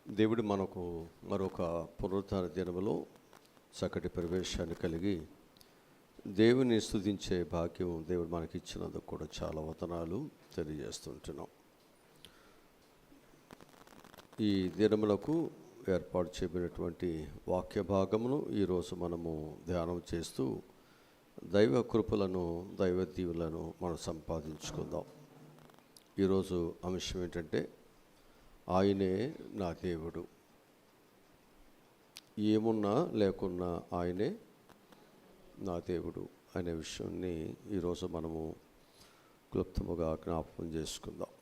దేవుడు మనకు మరొక పునరుత్థాన దినములో చక్కటి ప్రవేశాన్ని కలిగి దేవుని స్తుతించే భాగ్యం దేవుడు మనకి ఇచ్చినందుకు కూడా చాలా వందనాలు తెలియజేస్తుంటున్నాం. ఈ దినములకు ఏర్పాటు చేయబడినటువంటి వాక్య భాగమును ఈరోజు మనము ధ్యానం చేస్తూ దైవ కృపలను దైవ దీవులను మనం సంపాదించుకుందాం. ఈరోజు అంశం ఏంటంటే ఆయనే నా దేవుడు. ఏమున్నా లేకున్నా ఆయనే నా దేవుడు అనే విషయాన్ని ఈరోజు మనము క్లుప్తముగా జ్ఞాపకం చేసుకుందాం.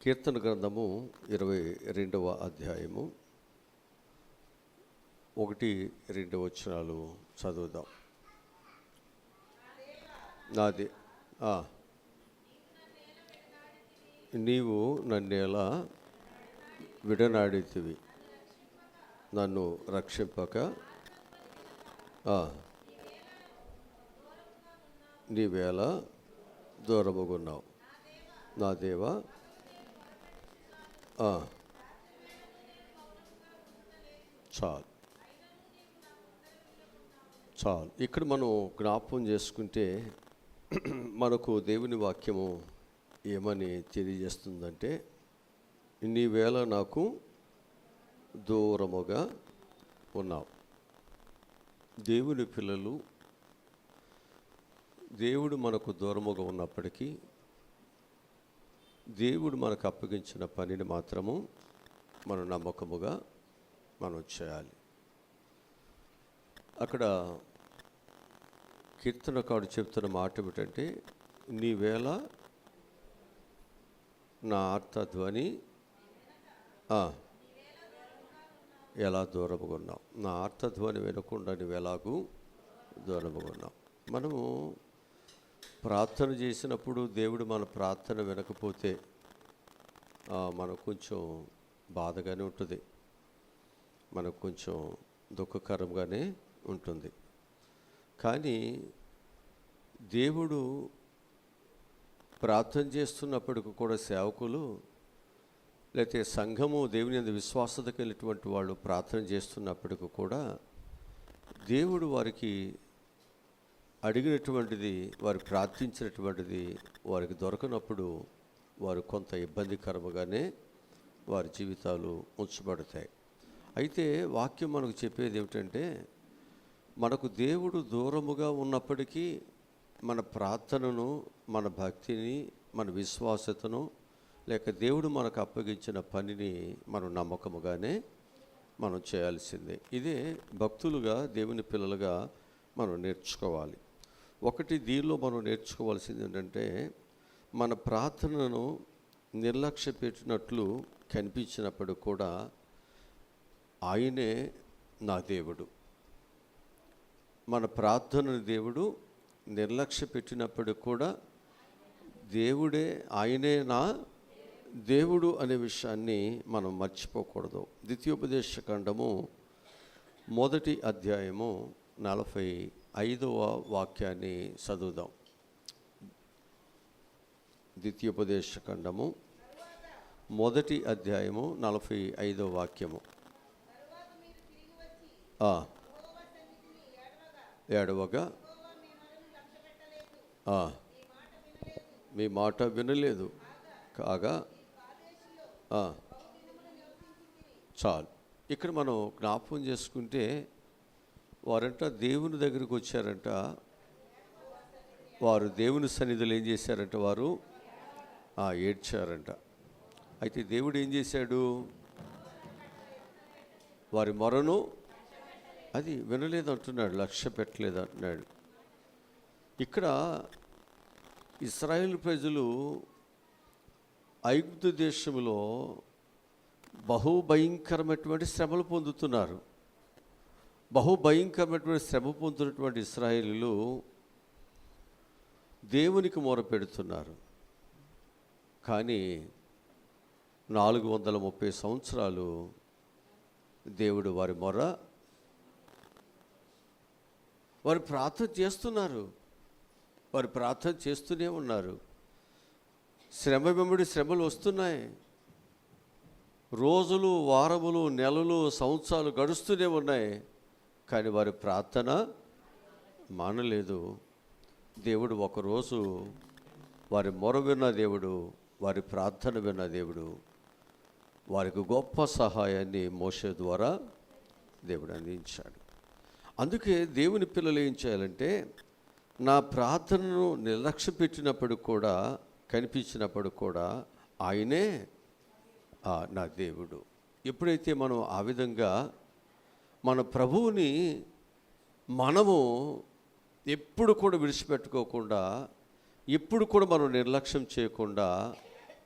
కీర్తన గ్రంథము 22వ అధ్యాయము 1-2 వచనాలు చదువుదాం. నాది నీవు నన్నేలా విడనాడితివి, నన్ను రక్షింపక నీవేళ దూరముగున్నావు. నా దేవా, చాలు. ఇక్కడ మనం జ్ఞాపకం చేసుకుంటే మనకు దేవుని వాక్యము ఏమని తెలియజేస్తుందంటే, నీవేళ నాకు దూరముగా ఉన్నావు. దేవుని పిల్లలు, దేవుడు మనకు దూరముగా ఉన్నప్పటికీ దేవుడు మనకు అప్పగించిన పనిని మాత్రము మనం నమ్మకముగా మనం చేయాలి. అక్కడ కీర్తనకారుడు చెప్తున్న మాట ఏమిటంటే, నీవేళ నా ఆర్తధ్వని ఎలా దూరముగా ఉన్నావు. నా ఆర్తధ్వని వినకుండా నువ్వు ఎలాగూ దూరముగా ఉన్నావు. మనము ప్రార్థన చేసినప్పుడు దేవుడు మన ప్రార్థన వినకపోతే మనకు కొంచెం బాధగానే ఉంటుంది, మనకు కొంచెం దుఃఖకరంగానే ఉంటుంది. కానీ దేవుడు ప్రార్థన చేస్తున్నప్పటికి కూడా సేవకులు లేకపోతే సంఘము దేవుని యందు విశ్వాసత కలిగినటువంటి వాళ్ళు ప్రార్థన చేస్తున్నప్పటికీ కూడా దేవుడు వారికి అడిగినటువంటిది, వారు ప్రార్థించినటువంటిది వారికి దొరకనప్పుడు వారు కొంత ఇబ్బందికరముగానే వారి జీవితాలు ఉంచబడతాయి. అయితే వాక్యం మనకు చెప్పేది ఏమిటంటే, మనకు దేవుడు దూరముగా ఉన్నప్పటికీ మన ప్రార్థనను, మన భక్తిని, మన విశ్వాసతను, లేక దేవుడు మనకు అప్పగించిన పనిని మనం నమ్మకముగానే మనం చేయాల్సిందే. ఇదే భక్తులుగా, దేవుని పిల్లలుగా మనం నేర్చుకోవాలి. ఒకటి దీనిలో మనం నేర్చుకోవాల్సింది ఏంటంటే, మన ప్రార్థనను నిర్లక్ష్య పెట్టినట్లు కనిపించినప్పుడు కూడా ఆయనే నా దేవుడు. మన ప్రార్థనను దేవుడు నిర్లక్ష్య పెట్టినప్పుడు కూడా దేవుడే, ఆయనే నా దేవుడు అనే విషయాన్ని మనం మర్చిపోకూడదు. ద్వితీయోపదేశ ఖండము 1వ అధ్యాయము 45వ వాక్యాన్ని చదువుదాం. ద్వితీయోపదేశ ఖండము 1వ అధ్యాయము 45వ వాక్యము. ఏడవగా మీ మాట వినలేదు కాగా చాలు. ఇక్కడ మనం జ్ఞాపకం చేసుకుంటే, వారంట దేవుని దగ్గరికి వచ్చారంట. వారు దేవుని సన్నిధిలో ఏం చేశారంట, వారు ఏడ్చారంట. అయితే దేవుడు ఏం చేశాడు, వారి మొరను అది వినలేదు అంటున్నాడు, లక్ష్య పెట్టలేదు అంటున్నాడు. ఇక్కడ ఇశ్రాయేలు ప్రజలు ఐగుప్తు దేశంలో బహుభయంకరమైనటువంటి శ్రమలు పొందుతున్నారు. బహుభయంకరమైనటువంటి శ్రమ పొందుతున్నటువంటి ఇశ్రాయేలీలు దేవునికి మొర పెడుతున్నారు. కానీ 430 సంవత్సరాలు దేవుడు వారి మొర, వారు ప్రార్థన చేస్తున్నారు, వారు ప్రార్థన చేస్తూనే ఉన్నారు. శ్రమ వెంబడి శ్రమలు వస్తున్నాయి. రోజులు, వారములు, నెలలు, సంవత్సరాలు గడుస్తూనే ఉన్నాయి, కానీ వారి ప్రార్థన మానలేదు. దేవుడు ఒకరోజు వారి మొర విన్న దేవుడు, వారి ప్రార్థన విన్న దేవుడు, వారికి గొప్ప సహాయాన్ని మోషే ద్వారా దేవుడు అందించాడు. అందుకే దేవుని పిల్లలు ఏం చేయాలంటే, నా ప్రార్థనను నిర్లక్ష్య పెట్టినప్పుడు కూడా, కనిపించినప్పుడు కూడా ఆయనే నా దేవుడు. ఎప్పుడైతే మనం ఆ విధంగా మన ప్రభువుని మనము ఎప్పుడు కూడా విడిచిపెట్టుకోకుండా, ఎప్పుడు కూడా మనం నిర్లక్ష్యం చేయకుండా,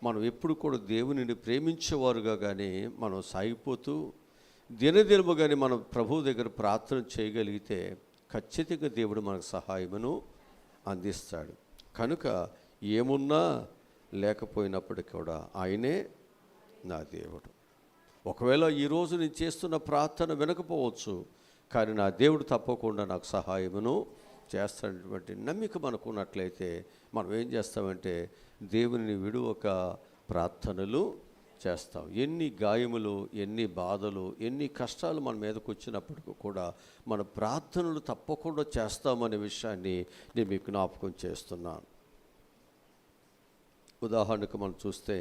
మనం ఎప్పుడు కూడా దేవునిని ప్రేమించేవారుగా కానీ మనం సాగిపోతూ దినదినము కానీ మనం ప్రభువు దగ్గర ప్రార్థన చేయగలిగితే ఖచ్చితంగా దేవుడు మనకు సహాయమును అందిస్తాడు. కనుక ఏమున్నా లేకపోయినప్పటికీ కూడా ఆయనే నా దేవుడు. ఒకవేళ ఈరోజు నేను చేస్తున్న ప్రార్థన వినకపోవచ్చు, కానీ నా దేవుడు తప్పకుండా నాకు సహాయమును చేస్తాడటువంటి నమ్మిక మనకున్నట్లయితే మనం ఏం చేస్తామంటే దేవుని విడువక ప్రార్థనలు చేస్తాం. ఎన్ని గాయములు, ఎన్ని బాధలు, ఎన్ని కష్టాలు మన మీదకు వచ్చినప్పటికీ కూడా మన ప్రార్థనలు తప్పకుండా చేస్తామనే విషయాన్ని నేను మీకు జ్ఞాపకం చేస్తున్నాను. ఉదాహరణకు మనం చూస్తే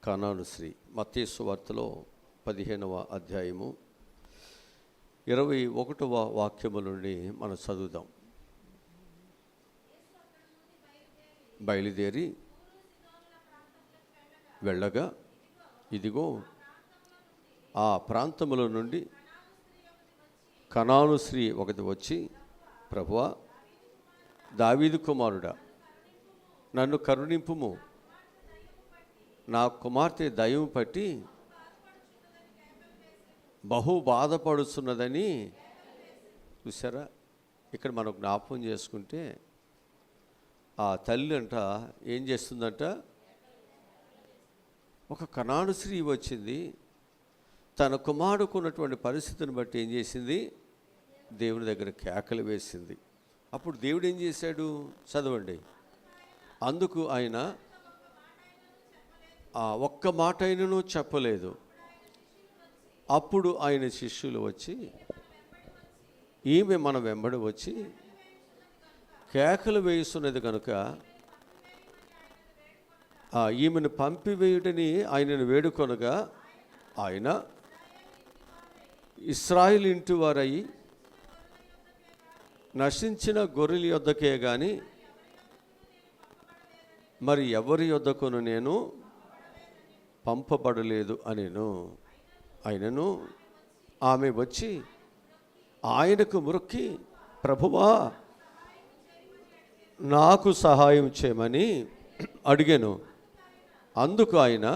కనాను స్త్రీ, మత్తయి సువార్తలో 15వ అధ్యాయము 21వ వాక్యము నుండి మనం చదువుదాం. బయలుదేరి వెళ్ళగా ఇదిగో ఆ ప్రాంతముల నుండి కనాను స్త్రీ ఒకటి వచ్చి, ప్రభువా, దావీదు కుమారుడా, నన్ను కరుణింపుము, నా కుమార్తె దయ్యము పట్టి బహు బాధపడుతున్నదని. చూసారా, ఇక్కడ మనం జ్ఞాపకం చేసుకుంటే ఆ తల్లి అంట ఏం చేస్తుందంట, ఒక కనాను స్త్రీ వచ్చింది, తన కుమారుడుకున్నటువంటి పరిస్థితిని బట్టి ఏం చేసింది, దేవుని దగ్గర కేకలు వేసింది. అప్పుడు దేవుడు ఏం చేశాడు, చదవండి. అందుకు ఆయన ఒక్క మాట అయినను చెప్పలేదు. అప్పుడు ఆయన శిష్యులు వచ్చి, ఈమె మన వెంబడి వచ్చి కేకలు కనుక ఈమెను పంపివేయుటని ఆయనను వేడుకొనగా, ఆయన ఇశ్రాయేలు ఇంటి వారై నశించిన గొర్రెల యొద్దకే కానీ మరి ఎవరి యొద్దకును నేను పంపబడలేదు అనెను. ఆయనను ఆమె వచ్చి ఆయనకు మొక్కి, ప్రభువా, నాకు సహాయం చేయమని అడిగాను. అందుకు ఆయన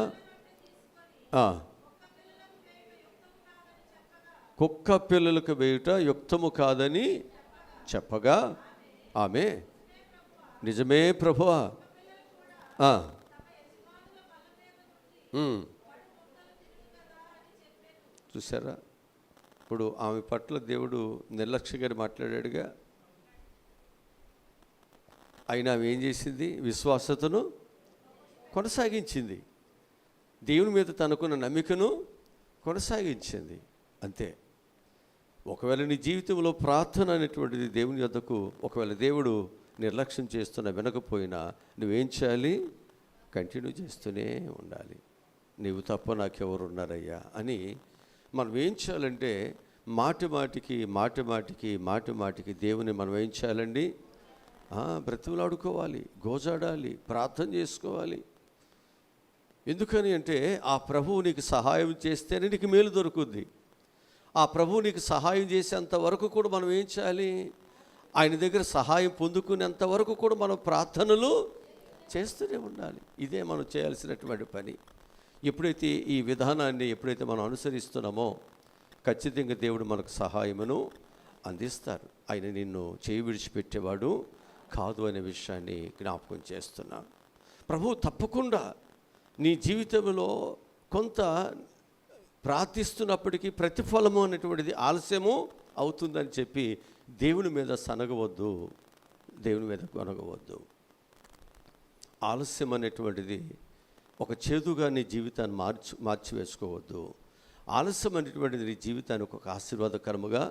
కుక్క పిల్లలకు వేయుట యుక్తము కాదని చెప్పగా, ఆమె నిజమే ప్రభువా, చూసారా, ఇప్పుడు ఆమె పట్ల దేవుడు నిర్లక్ష్యంగా మాట్లాడాడుగా. అయినా ఆమె ఏం చేసింది, విశ్వాసతను కొనసాగించింది, దేవుని మీద తనకున్న నమ్మికను కొనసాగించింది. అంతే. ఒకవేళ నీ జీవితంలో ప్రార్థన అనేటువంటిది దేవుని యొద్దకు ఒకవేళ దేవుడు నిర్లక్ష్యం చేస్తున్నా వినకపోయినా నువ్వేం చేయాలి, కంటిన్యూ చేస్తూనే ఉండాలి. నీవు తప్ప నాకెవరు ఉన్నారయ్యా అని మనం ఏం చేయాలంటే మాటి మాటికి దేవుని మనం ఏం చేయాలండి, బ్రతుకులాడుకోవాలి, గోజాడాలి, ప్రార్థన చేసుకోవాలి. ఎందుకని అంటే ఆ ప్రభువు నీకు సహాయం చేస్తేనే నీకు మేలు దొరుకుద్ది. ఆ ప్రభువు నీకు సహాయం చేసేంత వరకు కూడా మనం ఏం చేయాలి, ఆయన దగ్గర సహాయం పొందుకునేంత వరకు కూడా మనం ప్రార్థనలు చేస్తూనే ఉండాలి. ఇదే మనం చేయాల్సినటువంటి పని. ఎప్పుడైతే ఈ విధానాన్ని మనం అనుసరిస్తున్నామో ఖచ్చితంగా దేవుడు మనకు సహాయమును అందిస్తారు. ఆయన నిన్ను చేయి విడిచిపెట్టేవాడు కాదు అనే విషయాన్ని జ్ఞాపకం చేస్తున్నాను. ప్రభువు తప్పకుండా నీ జీవితంలో కొంత ప్రార్థిస్తున్నప్పటికీ ప్రతిఫలము అనేటువంటిది ఆలస్యము అవుతుందని చెప్పి దేవుని మీద సనగవద్దు, దేవుని మీద కొనగవద్దు. ఆలస్యం అనేటువంటిది ఒక చేదుగా నీ జీవితాన్ని మార్చివేసుకోవద్దు. ఆలస్యమైనటువంటిది నీ జీవితానికి ఒక ఆశీర్వాదకరముగా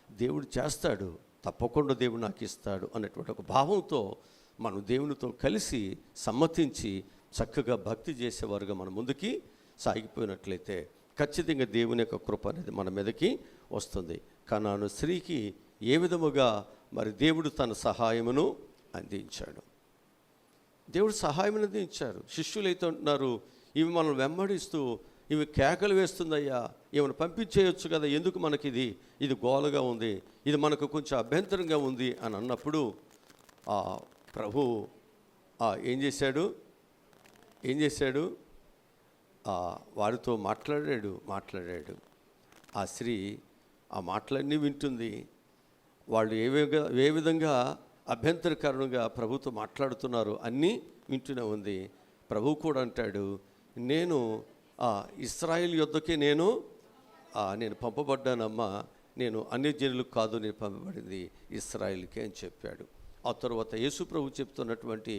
దేవుడు చేస్తాడు, తప్పకుండా దేవుడు నాకు ఇస్తాడు అన్నటువంటి ఒక భావంతో మనం దేవునితో కలిసి సమ్మతించి చక్కగా భక్తి చేసేవారుగా మనం ముందుకి సాగిపోయినట్లయితే ఖచ్చితంగా దేవుని యొక్క కృప అనేది మన మీదకి వస్తుంది. కనాను స్త్రీకి ఏ విధముగా మరి దేవుడు తన సహాయమును అందించాడు. దేవుడు సహాయం అందించారు. శిష్యులైతే అంటున్నారు, ఇవి మనం వెంబడిస్తూ ఇవి కేకలు వేస్తుందయ్యా, ఏమైనా పంపించేయచ్చు కదా, ఎందుకు మనకి ఇది గోలగా ఉంది, ఇది మనకు కొంచెం అభ్యంతరంగా ఉంది అని అన్నప్పుడు ప్రభు ఏం చేశాడు వారితో మాట్లాడాడు. ఆ స్త్రీ ఆ మాటలన్నీ వింటుంది. వాళ్ళు ఏ విధంగా అభ్యంతరకరంగా ప్రభుతో మాట్లాడుతున్నారు అన్నీ వింటూనే ఉంది. ప్రభు కూడా అంటాడు, నేను ఇశ్రాయేలు యొద్దకే నేను పంపబడ్డానమ్మా, నేను అన్యజనులకు కాదు నేను పంపబడింది ఇశ్రాయేలుకే అని చెప్పాడు. ఆ తర్వాత యేసు ప్రభు చెప్తున్నటువంటి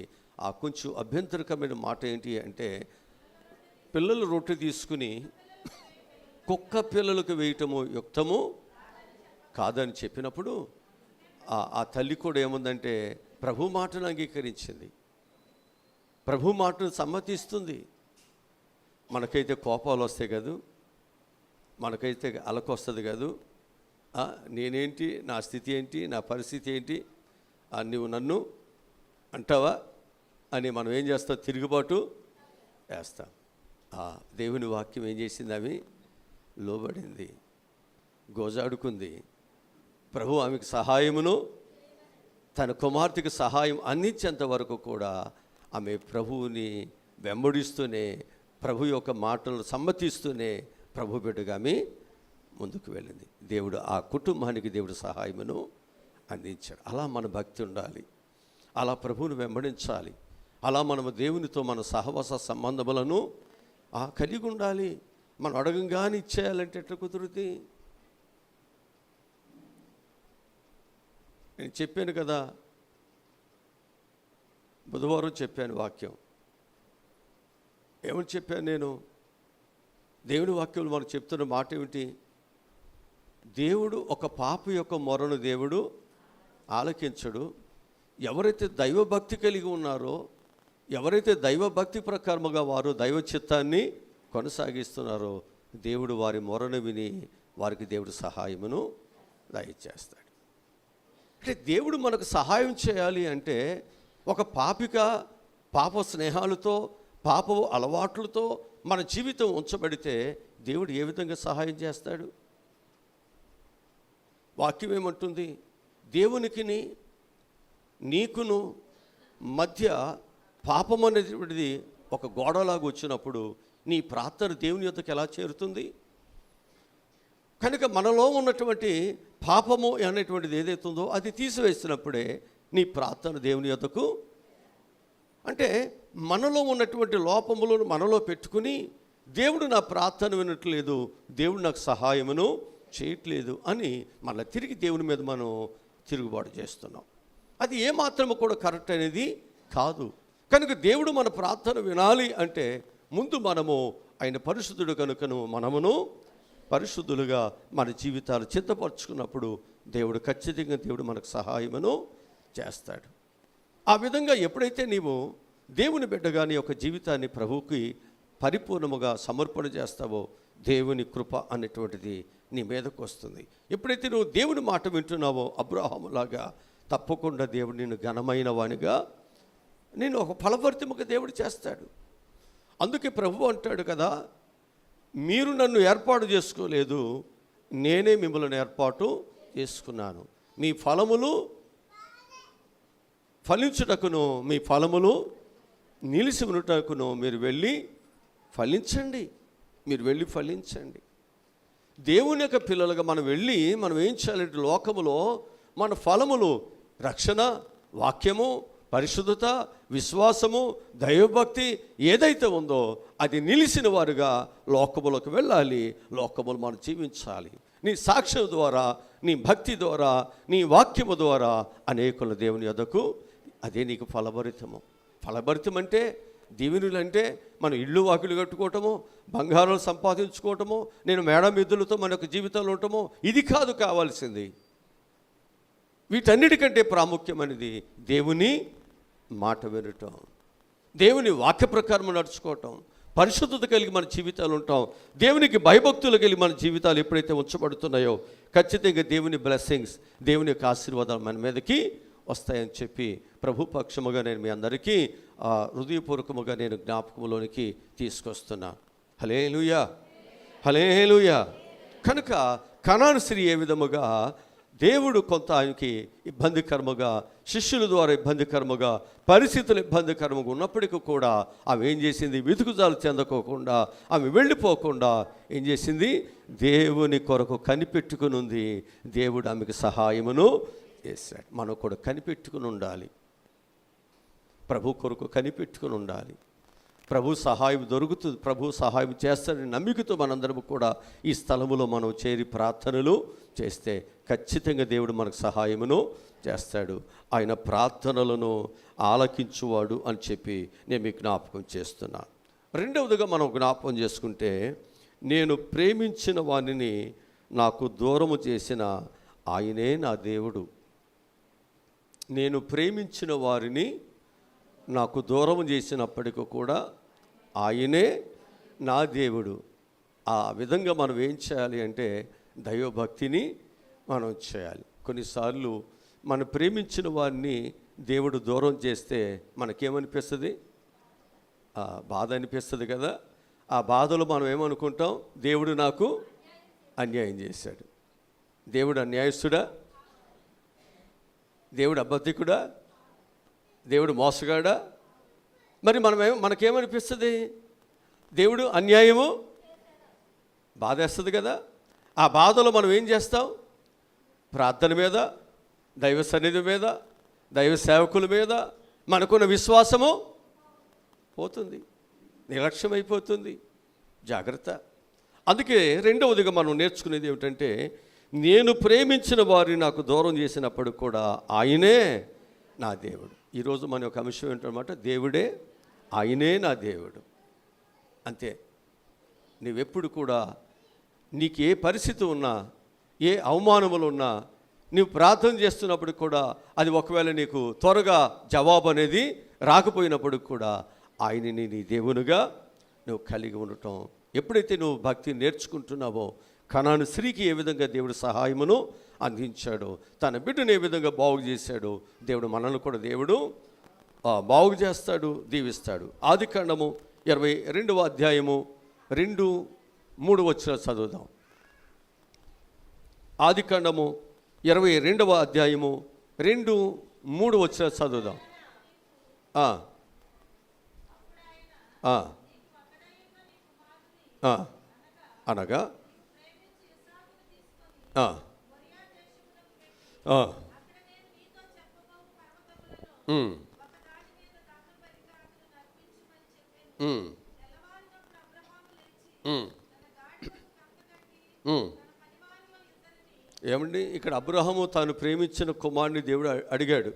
ఆ కొంచెం అభ్యంతరకమైన మాట ఏంటి అంటే, పిల్లలు రొట్టె తీసుకుని కుక్క పిల్లలకు వేయటము యుక్తము కాదని చెప్పినప్పుడు ఆ తల్లి కూడా ఏముందంటే ప్రభు మాటను అంగీకరించింది, ప్రభు మాటను సమ్మతిస్తుంది. మనకైతే కోపాలు వస్తాయి కాదు, మనకైతే అలకు వస్తుంది కాదు, నేనేంటి, నా స్థితి ఏంటి, నా పరిస్థితి ఏంటి, నువ్వు నన్ను అంటావా అని మనం ఏం చేస్తాం, తిరుగుబాటు వేస్తాం. దేవుని వాక్యం ఏం చేసింది, ఆమె లోబడింది, గోజాడుకుంది. ప్రభు ఆమెకు సహాయమును తన కుమార్తెకు సహాయం అందించేంత వరకు కూడా ఆమె ప్రభువుని వెంబడిస్తూనే, ప్రభు యొక్క మాటలను సమ్మతిస్తూనే ప్రభు బిడ్డగా ఆమె ముందుకు వెళ్ళింది. దేవుడు ఆ కుటుంబానికి దేవుడు సహాయమును అందించాడు. అలా మన భక్తి ఉండాలి, అలా ప్రభువుని వెంబడించాలి, అలా మనము దేవునితో మన సహవాస సంబంధములను కలిగి ఉండాలి. మనం అడగంగానే ఇచ్చేయాలంటే ఎట్లా కుదురుతుంది? నేను చెప్పాను కదా, బుధవారం చెప్పాను వాక్యం. ఏమని చెప్పాను నేను? దేవుని వాక్యంలో మనం చెప్తున్న మాట ఏమిటి? దేవుడు ఒక పాప యొక్క మొరను దేవుడు ఆలకించడు. ఎవరైతే దైవభక్తి కలిగి ఉన్నారో, ఎవరైతే దైవభక్తి ప్రకారముగా వారు దైవ చిత్తాన్ని కొనసాగిస్తున్నారో, దేవుడు వారి మొరను విని వారికి దేవుడు సహాయమును దయచేస్తాడు. అంటే దేవుడు మనకు సహాయం చేయాలి అంటే, ఒక పాప స్నేహాలతో, పాప అలవాట్లతో మన జీవితం ఉంచబడితే దేవుడు ఏ విధంగా సహాయం చేస్తాడు? వాక్యం ఏమంటుంది? దేవునికి నీకును మధ్య పాపం అనేటువంటిది ఒక గోడలాగా వచ్చినప్పుడు నీ ప్రార్థన దేవుని యొద్దకు ఎలా చేరుతుంది? కనుక మనలో ఉన్నటువంటి పాపము అనేటువంటిది ఏదైతే ఉందో అది తీసివేసినప్పుడే నీ ప్రార్థన దేవుని యొద్దకు, అంటే మనలో ఉన్నటువంటి లోపములను మనలో పెట్టుకుని దేవుడు నా ప్రార్థన వినట్లేదు, దేవుడు నాకు సహాయమును చేయట్లేదు అని మళ్ళీ తిరిగి దేవుని మీద మనం తిరుగుబాటు చేస్తున్నాం. అది ఏమాత్రము కూడా కరెక్ట్ అనేది కాదు. కనుక దేవుడు మన ప్రార్థన వినాలి అంటే ముందు మనము ఆయన పరిశుద్ధుడు కనుకను మనమును పరిశుద్ధులుగా మన జీవితాలు చిత్తపరుచుకున్నప్పుడు దేవుడు ఖచ్చితంగా దేవుడు మనకు సహాయమును చేస్తాడు. ఆ విధంగా ఎప్పుడైతే నీవు దేవుని బిడ్డగా నీ యొక్క జీవితాన్ని ప్రభువుకి పరిపూర్ణముగా సమర్పణ చేస్తావో దేవుని కృప అనేటువంటిది నీ మీదకు వస్తుంది. ఎప్పుడైతే నువ్వు దేవుని మాట వింటున్నావో అబ్రాహాములాగా తప్పకుండా దేవుడు నిన్ను ఘనమైన వానిగా, నేను ఒక ఫలభరితముగా దేవుడు చేస్తాడు. అందుకే ప్రభు అంటాడు కదా, మీరు నన్ను ఏర్పాటు చేసుకోలేదు, నేనే మిమ్మల్ని ఏర్పాటు చేసుకున్నాను. మీ ఫలములు ఫలించుటకును, మీ ఫలములు నిలిచి ఉన్నటకును మీరు వెళ్ళి ఫలించండి. మీరు వెళ్ళి ఫలించండి. దేవుని యొక్క పిల్లలుగా మనం వెళ్ళి మనం ఏం చేయాలంటే లోకములో మన ఫలములు రక్షణ, వాక్యము, పరిశుద్ధత, విశ్వాసము, దైవభక్తి ఏదైతే ఉందో అది నిలిచిన వారుగా లోకములకు వెళ్ళాలి, లోకములు మనం జీవించాలి. నీ సాక్ష్యం ద్వారా, నీ భక్తి ద్వారా, నీ వాక్యము ద్వారా అనేకుల దేవుని యొద్దకు, అదే నీకు ఫలభరితము. ఫలభరితం అంటే దీవెనలు అంటే మనం ఇళ్ళు వాకిలు కట్టుకోవటమో, బంగారం సంపాదించుకోవటమో, నేను మేడ మిద్దులతో మన యొక్క జీవితంలో ఉండటమో ఇది కాదు కావాల్సింది. వీటన్నిటికంటే ప్రాముఖ్యమైనది దేవుని మాట వినటం, దేవుని వాక్య ప్రకారం నడుచుకోవటం, పరిశుద్ధత కలిగి మన జీవితాలు ఉంటాం. దేవునికి భయభక్తులు కలిగి మన జీవితాలు ఎప్పుడైతే ఉంచబడుతున్నాయో ఖచ్చితంగా దేవుని బ్లెస్సింగ్స్, దేవుని యొక్క ఆశీర్వాదాలు మన మీదకి వస్తాయని చెప్పి ప్రభు పక్షముగా నేను మీ అందరికీ హృదయపూర్వకముగా నేను జ్ఞాపకంలోనికి తీసుకొస్తున్నా. హల్లెలూయా, హల్లెలూయా. కనుక కనాను స్త్రీ ఏ విధముగా దేవుడు కొంత ఆయనకి ఇబ్బందికరముగా, శిష్యుల ద్వారా ఇబ్బందికరముగా, పరిస్థితులు ఇబ్బందికరముగా ఉన్నప్పటికీ కూడా ఆమె ఏం చేసింది? వెతుకుజాలు చెందకోకుండా, ఆమె వెళ్ళిపోకుండా ఏం చేసింది? దేవుని కొరకు కనిపెట్టుకుని ఉంది. దేవుడు ఆమెకు సహాయమును చేశాడు. మనం కూడా కనిపెట్టుకుని ఉండాలి, ప్రభు కొరకు కనిపెట్టుకుని ఉండాలి. ప్రభు సహాయం దొరుకుతుంది, ప్రభు సహాయం చేస్తాడని నమ్మికతో మనందరం కూడా ఈ స్థలములో మనం చేరి ప్రార్థనలు చేస్తే ఖచ్చితంగా దేవుడు మనకు సహాయమును చేస్తాడు. ఆయన ప్రార్థనలను ఆలకించువాడు అని చెప్పి నేను మీకు జ్ఞాపకం చేస్తున్నా. రెండవదిగా మనం జ్ఞాపకం చేసుకుంటే, నేను ప్రేమించిన వానిని నాకు దూరము చేసిన ఆయనే నా దేవుడు. నేను ప్రేమించిన వారిని నాకు దూరం చేసినప్పటికీ కూడా ఆయనే నా దేవుడు. ఆ విధంగా మనం ఏం చేయాలి అంటే దైవభక్తిని మనం చేయాలి. కొన్నిసార్లు మనం ప్రేమించిన వారిని దేవుడు దూరం చేస్తే మనకేమనిపిస్తుంది? బాధ అనిపిస్తుంది కదా. ఆ బాధలో మనం ఏమనుకుంటాం? దేవుడు నాకు అన్యాయం చేశాడు. దేవుడు అన్యాయస్తుడా? దేవుడు అబద్ధికుడా? దేవుడు మోసగాడా? మరి మనకేమనిపిస్తుంది? దేవుడు అన్యాయము బాధేస్తుంది కదా. ఆ బాధలో మనం ఏం చేస్తాం? ప్రార్థన మీద, దైవ సన్నిధి మీద, దైవ సేవకుల మీద మనకున్న విశ్వాసము పోతుంది, నిర్లక్ష్యమైపోతుంది. జాగ్రత్త. అందుకే రెండవదిగా మనం నేర్చుకునేది ఏమిటంటే, నేను ప్రేమించిన వారిని నాకు దూరం చేసినప్పుడు కూడా ఆయనే నా దేవుడు. ఈరోజు మన యొక్క అంశం ఏంటన్నమాట? దేవుడే, ఆయనే నా దేవుడు. అంతే. నువ్వెప్పుడు కూడా నీకు ఏ పరిస్థితి ఉన్నా, ఏ అవమానములు ఉన్నా, నువ్వు ప్రార్థన చేస్తున్నప్పుడు కూడా అది ఒకవేళ నీకు త్వరగా జవాబు అనేది రాకపోయినప్పుడు కూడా ఆయనని నీ దేవునిగా నువ్వు కలిగి ఉండటం. ఎప్పుడైతే నువ్వు భక్తి నేర్చుకుంటున్నావో, కనాను స్త్రీకి ఏ విధంగా దేవుడు సహాయమును అందించాడో, తన బిడ్డను ఏ విధంగా బాగు చేశాడో, దేవుడు మనల్ని కూడా దేవుడు బాగు చేస్తాడు, దీవిస్తాడు. ఆదికాండము 22వ అధ్యాయము 2-3 వచనాలు చదువుదాం. ఆదికాండము 22వ అధ్యాయము 2-3 వచనాలు చదువుదాం. అనగా ఏమండి, ఇక్కడ అబ్రహాము తాను ప్రేమించిన కుమారుని దేవుడు అడిగాడు.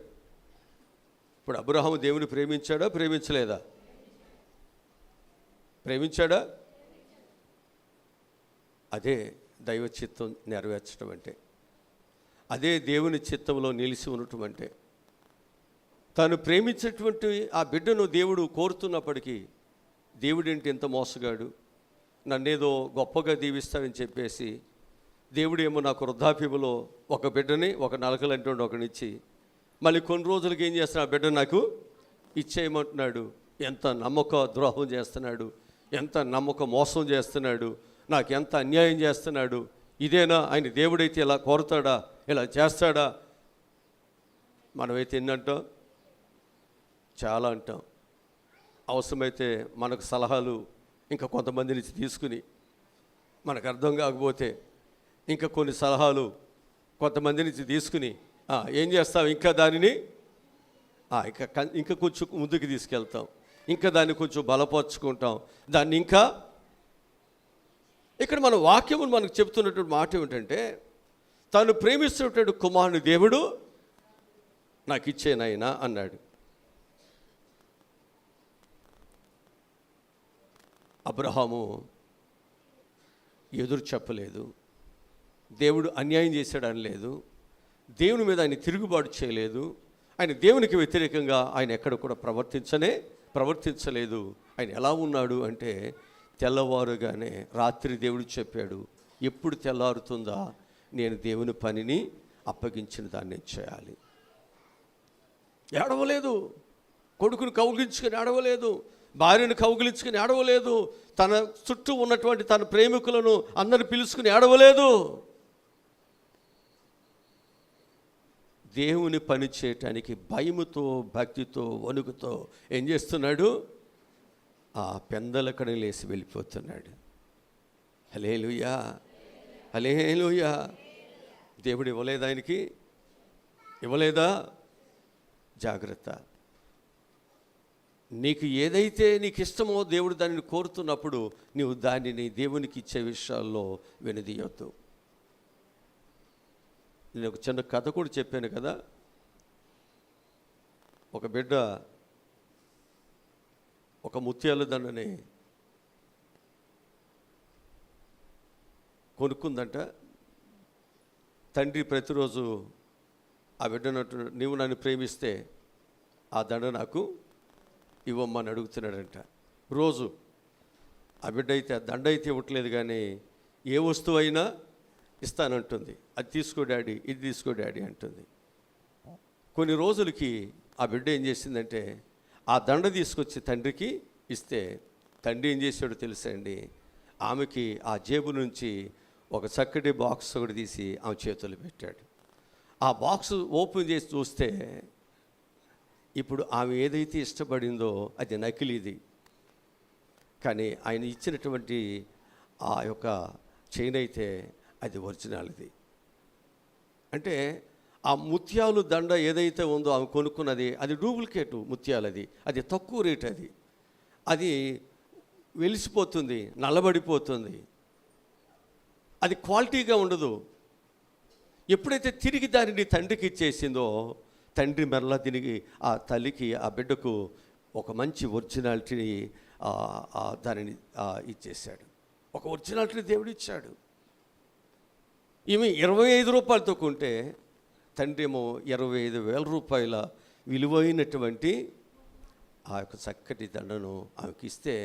ఇప్పుడు అబ్రహాము దేవుని ప్రేమించాడా, ప్రేమించలేదా? ప్రేమించాడా? అదే దైవ చిత్తం నెరవేర్చడం అంటే, అదే దేవుని చిత్తంలో నిలిచి ఉండటం అంటే. తాను ప్రేమించేటువంటి ఆ బిడ్డను దేవుడు కోరుతున్నప్పటికీ, దేవుడేంటి ఎంత మోసగాడు, నన్నేదో గొప్పగా దీవిస్తాడని చెప్పేసి దేవుడేమో నాకు వృద్ధాప్యములో ఒక బిడ్డని, ఒక నలకలంటే ఒకనిచ్చి మళ్ళీ కొన్ని రోజులకి ఏం చేస్తున్నాడు? ఆ బిడ్డ నాకు ఇచ్చేయమంటున్నాడు. ఎంత నమ్మక ద్రోహం చేస్తున్నాడు, ఎంత నమ్మక మోసం చేస్తున్నాడు, నాకు ఎంత అన్యాయం చేస్తున్నాడు. ఇదేనా ఆయన దేవుడైతే ఇలా కోరుతాడా, ఇలా చేస్తాడా? మనమైతే ఎన్ని అంటాం? చాలా అంటాం. అవసరమైతే మనకు సలహాలు ఇంకా కొంతమంది నుంచి తీసుకుని, మనకు అర్థం కాకపోతే ఇంకా కొన్ని సలహాలు కొంతమంది నుంచి తీసుకుని ఏం చేస్తాం? ఇంకా దానిని ఇంకా కొంచెం ముందుకు తీసుకెళ్తాం, ఇంకా దాన్ని కొంచెం బలపరుచుకుంటాం, దాన్ని ఇంకా. ఇక్కడ మన వాక్యము మనకు చెప్తున్నటువంటి మాట ఏమిటంటే, తాను ప్రేమిస్తున్నటువంటి కుమారుని దేవుడు నాకు ఇచ్చేనైనా అన్నాడు. అబ్రహాము ఎదురు చెప్పలేదు, దేవుడు అన్యాయం చేశాడని లేదు, దేవుని మీద ఆయన తిరుగుబాటు చేయలేదు, ఆయన దేవునికి వ్యతిరేకంగా ఆయన ఎక్కడ కూడా ప్రవర్తించలేదు. ఆయన ఎలా ఉన్నాడు అంటే తెల్లవారుగానే రాత్రి దేవుడు చెప్పాడు, ఎప్పుడు తెల్లారుతుందా నేను దేవుని పనిని అప్పగించిన దాన్ని చేయాలి. ఏడవలేదు, కొడుకును కౌగిలించుకొని ఏడవలేదు, భార్యను కౌగిలించుకొని ఏడవలేదు, తన చుట్టూ ఉన్నటువంటి తన ప్రేమికులను అందరిని పిలుచుకుని ఏడవలేదు. దేవుని పని చేయటానికి భయముతో, భక్తితో, వణుకుతో ఏం చేస్తున్నాడు? ఆ పెందలకడ లేసి వెళ్ళిపోతున్నాడు. హల్లెలూయా, హల్లెలూయా. దేవుడు ఇవ్వలేదా ఆయనకి? ఇవ్వలేదా? జాగ్రత్త. నీకు ఏదైతే నీకు ఇష్టమో దేవుడు దానిని కోరుతున్నప్పుడు నీవు దానిని దేవునికి ఇచ్చే విషయాల్లో వెనుదీయొద్దు. నేను ఒక చిన్న కథ కూడా చెప్పాను కదా. ఒక బిడ్డ ఒక ముత్యాల దండని కొనుక్కుందంట. తండ్రి ప్రతిరోజు ఆ బిడ్డనట్టు, నీవు నన్ను ప్రేమిస్తే ఆ దండ నాకు ఇవ్వమ్మని అడుగుతున్నాడంట. రోజు ఆ బిడ్డ అయితే ఆ దండ అయితే ఇవ్వట్లేదు, కానీ ఏ వస్తువు అయినా ఇస్తానంటుంది. అది తీసుకో డాడీ, ఇది తీసుకో డాడీ అంటుంది. కొన్ని రోజులకి ఆ బిడ్డ ఏం చేసిందంటే ఆ దండ తీసుకొచ్చి తండ్రికి ఇస్తే తండ్రి ఏం చేశాడో తెలుసా అండి? ఆమెకి ఆ జేబు నుంచి ఒక చక్కటి బాక్స్ ఒకటి తీసి ఆమె చేతులు పెట్టాడు. ఆ బాక్స్ ఓపెన్ చేసి చూస్తే ఇప్పుడు ఆమె ఏదైతే ఇష్టపడిందో అది నకిలీది, కానీ ఆయన ఇచ్చినటువంటి ఆ యొక్క చైన్ అయితే అది ఒరిజినల్ది. అంటే ఆ ముత్యాలు దండ ఏదైతే ఉందో ఆమె కొనుక్కున్నది అది డూప్లికేట్ ముత్యాలది, అది తక్కువ రేట్, అది వెలిసిపోతుంది, నల్లబడిపోతుంది, అది క్వాలిటీగా ఉండదు. ఎప్పుడైతే తిరిగి దానిని తండ్రికి ఇచ్చేసిందో తండ్రి మరలా దీనికి ఆ తల్లికి ఆ బిడ్డకు ఒక మంచి ఒరిజినాలిటీని దానిని ఇచ్చేశాడు. ఒక ఒరిజినాలిటీని దేవుడు ఇచ్చాడు. ఈమె 25 రూపాయలతో కొంటే తండ్రి ఏమో 25,000 రూపాయల విలువైనటువంటి ఆ యొక్క చక్కటి దండను ఆమెకి ఇస్తే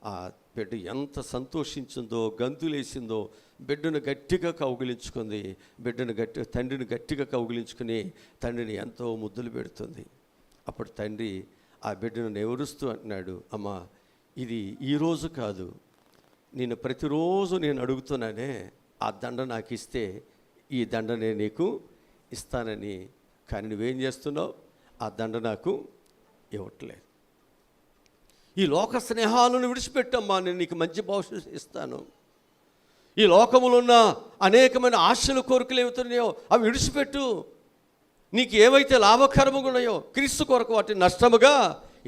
ఆ బిడ్డ ఎంత సంతోషించిందో, గంతులేసిందో, బిడ్డను గట్టిగా కౌగిలించుకుంది, తండ్రిని గట్టిగా కౌగిలించుకుని తండ్రిని ఎంతో ముద్దులు పెడుతుంది. అప్పుడు తండ్రి ఆ బిడ్డను నెవరుస్తూ అంటున్నాడు, అమ్మా ఇది ఈరోజు కాదు, నేను ప్రతిరోజు నేను అడుగుతున్నానే ఆ దండ నాకు ఇస్తే ఈ దండనే నీకు ఇస్తానని, కానీ నువ్వేం చేస్తున్నావు? ఆ దండ నాకు ఇవ్వట్లేదు. ఈ లోక స్నేహాలను విడిచిపెట్టమ్మా, నేను నీకు మంచి భవిష్యత్తు ఇస్తాను. ఈ లోకములో ఉన్న అనేకమైన ఆశలు, కోరికలు ఏమవుతున్నాయో అవి విడిచిపెట్టు. నీకు ఏవైతే లాభకరముగా ఉన్నాయో క్రీస్తు కొరకు వాటిని నష్టముగా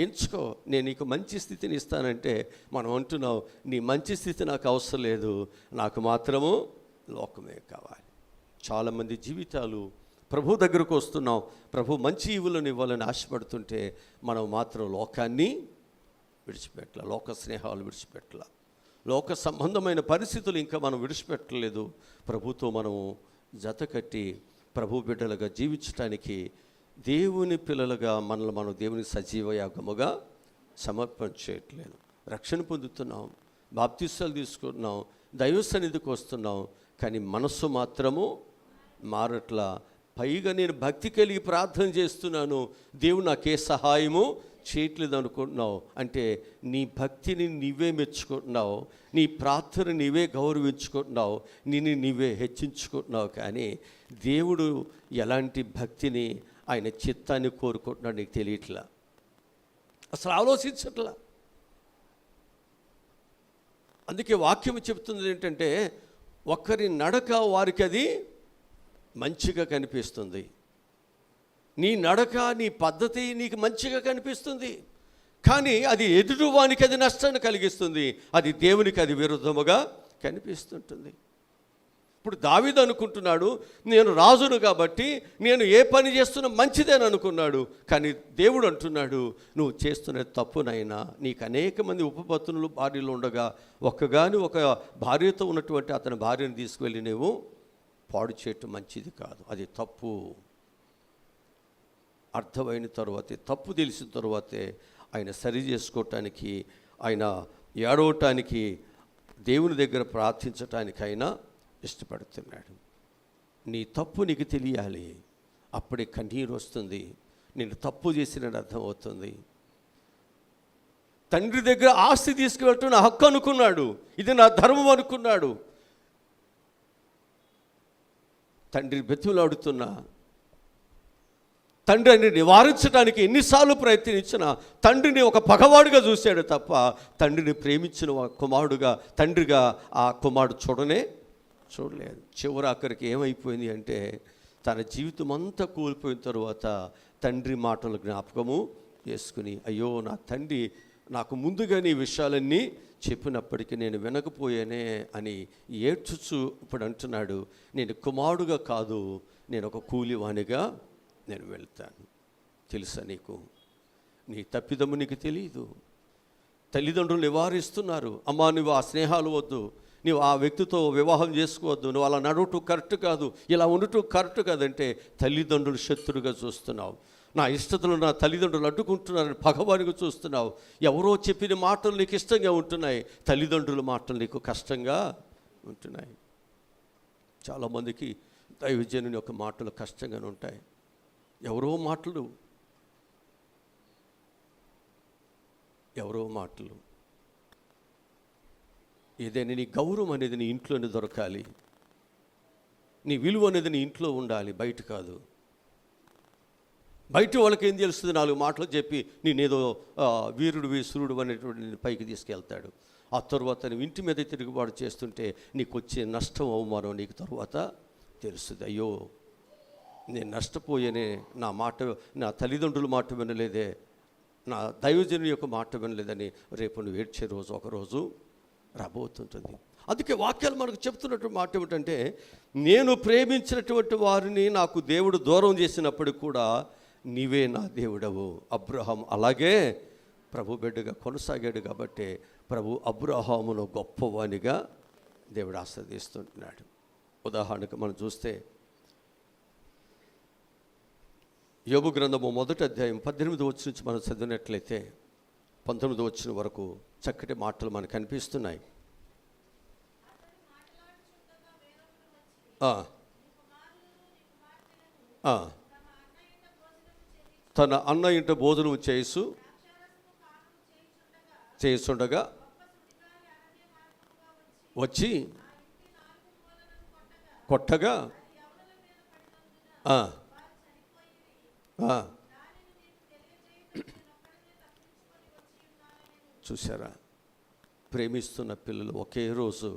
ఎంచుకో, నేను నీకు మంచి స్థితిని ఇస్తానంటే మనం అంటున్నావు, నీ మంచి స్థితి నాకు అవసరం లేదు, నాకు మాత్రము లోకమే కావాలి. చాలామంది జీవితాలు ప్రభు దగ్గరకు వస్తున్నాం, ప్రభు మంచి ఈవులను ఇవ్వాలని ఆశపడుతుంటే మనం మాత్రం లోకాన్ని విడిచిపెట్టల, లోక స్నేహాలు విడిచిపెట్టల, లోక సంబంధమైన పరిస్థితులు ఇంకా మనం విడిచిపెట్టలేదు. ప్రభుతో మనము జత కట్టి ప్రభు బిడ్డలుగా జీవించడానికి, దేవుని పిల్లలుగా మనల్ని మనం దేవుని సజీవ యాగముగా సమర్పణ చేయట్లేదు. రక్షణ పొందుతున్నాం, బాప్తిసాలు తీసుకుంటున్నాం, దైవ సన్నిధికి వస్తున్నాం, కానీ మనస్సు మాత్రము మారట్లా. పైగా నేను భక్తి కలిగి ప్రార్థన చేస్తున్నాను, దేవుడు నాకే సహాయము చేయట్లేదు అనుకుంటున్నావు. అంటే నీ భక్తిని నీవే మెచ్చుకుంటున్నావు, నీ ప్రార్థన నీవే గౌరవించుకుంటున్నావు, నీవే హెచ్చించుకుంటున్నావు. కానీ దేవుడు ఎలాంటి భక్తిని, ఆయన చిత్తాన్ని కోరుకుంటున్నాడు నీకు తెలియట్లా, అసలు ఆలోచించట్లా. అందుకే వాక్యం చెబుతుంది ఏంటంటే, ఒక్కరి నడక వారికి అది మంచిగా కనిపిస్తుంది. నీ నడక, నీ పద్ధతి నీకు మంచిగా కనిపిస్తుంది, కానీ అది ఎదుటివానికి అది నష్టాన్ని కలిగిస్తుంది, అది దేవునికి అది విరుద్ధముగా కనిపిస్తుంటుంది. ఇప్పుడు దావీదు అనుకుంటున్నాడు, నేను రాజును కాబట్టి నేను ఏ పని చేస్తున్నా మంచిదేని అనుకున్నాడు. కానీ దేవుడు అంటున్నాడు, నువ్వు చేస్తున్న తప్పునైనా, నీకు అనేక మంది ఉపపత్నులు భార్యలు ఉండగా ఒక భార్యతో ఉన్నటువంటి అతని భార్యను తీసుకువెళ్ళి నువ్వు పాడు చేయటం మంచిది కాదు, అది తప్పు. అర్థమైన తర్వాతే, తప్పు తెలిసిన తర్వాతే ఆయన సరి చేసుకోవటానికి, ఆయన ఏడవటానికి, దేవుని దగ్గర ప్రార్థించటానికైనా ఇష్టపడుతున్నాడు. నీ తప్పు నీకు తెలియాలి, అప్పుడే కన్నీరు వస్తుంది, నేను తప్పు చేసినట్టు అర్థమవుతుంది. తండ్రి దగ్గర ఆస్తి తీసుకువెళ్ళటం నా హక్కు అనుకున్నాడు, ఇది నా ధర్మం అనుకున్నాడు. తండ్రి బెతులాడుతున్నా, తండ్రిని నివారించడానికి ఎన్నిసార్లు ప్రయత్నించినా తండ్రిని ఒక పగవాడుగా చూశాడు తప్ప తండ్రిని ప్రేమించిన కుమారుడుగా, తండ్రిగా ఆ కుమారుడు చూడలేదు. చివరాఖరికి ఏమైపోయింది అంటే, తన జీవితం అంతా కోల్పోయిన తర్వాత తండ్రి మాటలు జ్ఞాపకము చేసుకుని, అయ్యో నా తండ్రి నాకు ముందుగానే ఈ విషయాలన్నీ చెప్పినప్పటికీ నేను వినకపోయానే అని ఏడ్చుచు ఇప్పుడు అంటున్నాడు, నేను కుమారుడుగా కాదు, నేను ఒక కూలివానిగా నేను వెళ్తాను. తెలుసా నీకు, నీ తప్పిదము నీకు తెలియదు. తల్లిదండ్రులు నివారిస్తున్నారు, అమ్మా నువ్వు ఆ స్నేహాలు వద్దు, నువ్వు ఆ వ్యక్తితో వివాహం చేసుకోవద్దు, నువ్వు అలా నడవటం కరెక్ట్ కాదు, ఇలా ఉండటం కరెక్ట్ కాదంటే తల్లిదండ్రులు శత్రుగా చూస్తున్నావు. నా ఇష్టతలు నా తల్లిదండ్రులు అడ్డుకుంటున్నారని పగవానిగా చూస్తున్నావు. ఎవరో చెప్పిన మాటలు నీకు ఇష్టంగా ఉంటున్నాయి, తల్లిదండ్రుల మాటలు నీకు కష్టంగా ఉంటున్నాయి. చాలామందికి దైవజనుని యొక్క మాటలు కష్టంగానే ఉంటాయి. ఎవరో మాటలు ఏదైనా నీ గౌరవం అనేది నీ ఇంట్లోనే దొరకాలి, నీ విలువ అనేది నీ ఇంట్లో ఉండాలి, బయట కాదు. బయట వాళ్ళకి ఏం తెలుస్తుంది, 4 మాటలు చెప్పి నేనేదో వీరుడివి సురుడు అనేటువంటి పైకి తీసుకెళ్తాడు. ఆ తర్వాత నువ్వు ఇంటి మీద తిరుగుబాటు చేస్తుంటే నీకు వచ్చే నష్టం, అవమానం నీకు తర్వాత తెలుస్తుంది. అయ్యో నేను నష్టపోయేనే, నా తల్లిదండ్రుల మాట వినలేదే, నా దైవజనుని యొక్క మాట వినలేదని రేపు నువ్వు ఏడ్చే రోజు ఒకరోజు రాబోతుంటుంది. అందుకే వాక్యాలు మనకు చెప్తున్నటువంటి మాట ఏమిటంటే, నేను ప్రేమించినటువంటి వారిని నాకు దేవుడు దూరం చేసినప్పటికి కూడా నీవే నా దేవుడవు. అబ్రహాం అలాగే ప్రభు బిడ్డగా కొనసాగాడు కాబట్టి ప్రభు అబ్రహామును గొప్పవానిగా దేవుడు ఆశీర్వదిస్తుంటున్నాడు. ఉదాహరణకు మనం చూస్తే యోబు గ్రంథము 1వ అధ్యాయం 18వ వచనం నుంచి మనం చదివినట్లయితే 19వ వచనం వరకు చక్కటి మాటలు మనకు కనిపిస్తున్నాయి. తన అన్న ఇంట భోజనం చేస్తుండగా వచ్చి కొట్టగా చూసారా, ప్రేమిస్తున్న పిల్లలు ఒకే రోజు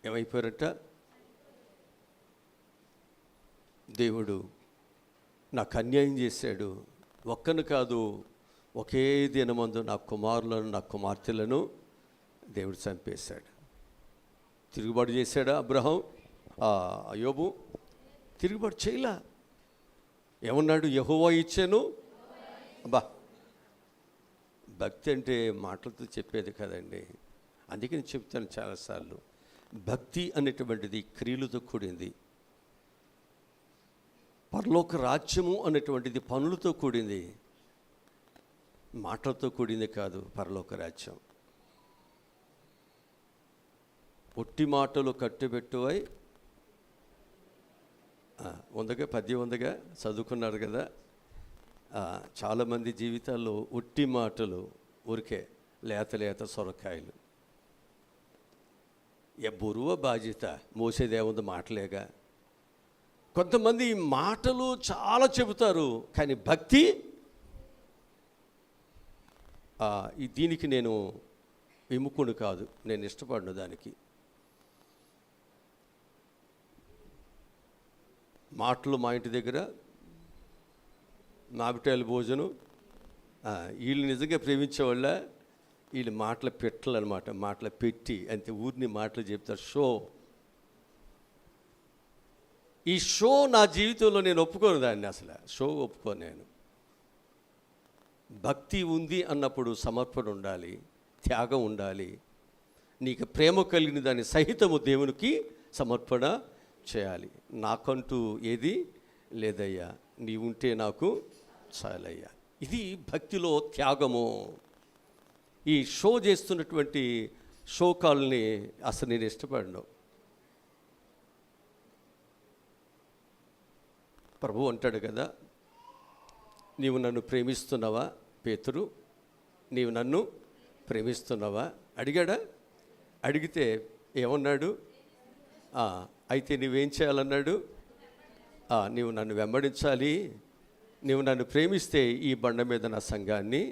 ఏమైపోయారట, దేవుడు నాకు అన్యాయం చేశాడు, ఒక్కను కాదు ఒకే దినమందు నా కుమారులను నా కుమార్తెలను దేవుడు చంపేశాడు. తిరుగుబాటు చేశాడా అబ్రహాం? యోబు తిరుగుబాటు చేయలా. ఏమన్నాడు? యెహోవా ఇచ్చాను. అబ్బా, భక్తి అంటే మాటలతో చెప్పేది కదండి. అందుకే నేను చెప్తాను చాలాసార్లు, భక్తి అనేటువంటిది క్రియలతో కూడింది. పరలోక రాజ్యము అనేటువంటిది పనులతో కూడింది, మాటలతో కూడింది కాదు. పరలోక రాజ్యం ఒట్టి మాటలు కట్టుబెట్టువై ఉందగా, పద్యం ఉందగా, చదువుకున్నారు కదా. చాలామంది జీవితాల్లో ఒట్టి మాటలు, ఊరికే లేత సొరకాయలు. బరువ బాధ్యత మోసేదేముంది, మాటలేగా. కొంతమంది మాటలు చాలా చెబుతారు, కానీ భక్తి, దీనికి నేను విముఖుడు కాదు, నేను ఇష్టపడను దానికి. మాటలు మా ఇంటి దగ్గర నాబిటాయల భోజనం, వీళ్ళు నిజంగా ప్రేమించేవాళ్ళ, వీళ్ళు మాటలు పెట్టలు అనమాట, మాటలు పెట్టి అంతే, ఊరిని మాటలు చెప్తారు. షో ఈ షో నా జీవితంలో నేను ఒప్పుకోను దాన్ని, అసలు షో ఒప్పుకోను నేను. భక్తి ఉంది అన్నప్పుడు సమర్పణ ఉండాలి, త్యాగం ఉండాలి. నీకు ప్రేమ కలిగిన దాన్ని సహితము దేవునికి సమర్పణ చేయాలి. నాకంటూ ఏది లేదయ్యా, నీ ఉంటే నాకు చాలయ్యా. ఇది భక్తిలో త్యాగము. ఈ షో చేస్తున్నటువంటి షోకాల్ని అసలు నేను ఇష్టపడను. ప్రభు అంటాడు కదా, నీవు నన్ను ప్రేమిస్తున్నావా పేతురు, నీవు నన్ను ప్రేమిస్తున్నావా అడిగాడా? అడిగితే ఏమన్నాడు? అయితే నువ్వేం చేయాలన్నాడు? నీవు నన్ను వెంబడించాలి, నీవు నన్ను ప్రేమిస్తే ఈ బండ మీద నా సంఘాన్ని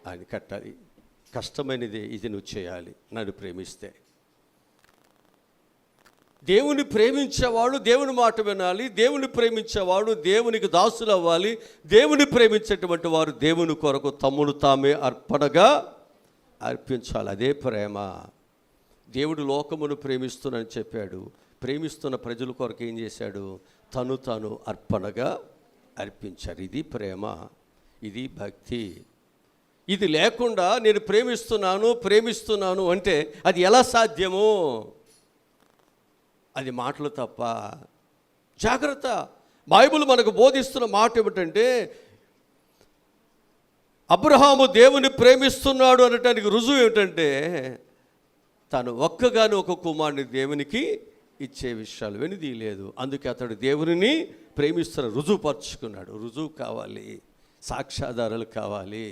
ఆయన కట్టాలి. కష్టమైనది ఇది నువ్వు చేయాలి నన్ను ప్రేమిస్తే. దేవుని ప్రేమించేవాడు దేవుని మాట వినాలి, దేవుని ప్రేమించేవాడు దేవునికి దాసులు అవ్వాలి. దేవుని ప్రేమించేటువంటి వారు దేవుని కొరకు తమ్ముడు తామే అర్పణగా అర్పించాలి. అదే ప్రేమ. దేవుడు లోకమును ప్రేమిస్తున్నానని చెప్పాడు. ప్రేమిస్తున్న ప్రజల కొరకు ఏం చేశాడు? తాను అర్పణగా అర్పించారు. ఇది ప్రేమ, ఇది భక్తి. ఇది లేకుండా నేను ప్రేమిస్తున్నాను అంటే అది ఎలా సాధ్యమో? అది మాటలు తప్ప. జాగ్రత్త. బైబిల్ మనకు బోధిస్తున్న మాట ఏమిటంటే, అబ్రహాము దేవుని ప్రేమిస్తున్నాడు అనటానికి రుజువు ఏమిటంటే, తను ఒక్కగాను ఒక కుమారుని దేవునికి ఇచ్చే విషయాలు వెనుదీయలేదు. అందుకే అతడు దేవుని ప్రేమిస్తున్న రుజువుపరుచుకున్నాడు. రుజువు కావాలి, సాక్ష్యాధారాలు కావాలి.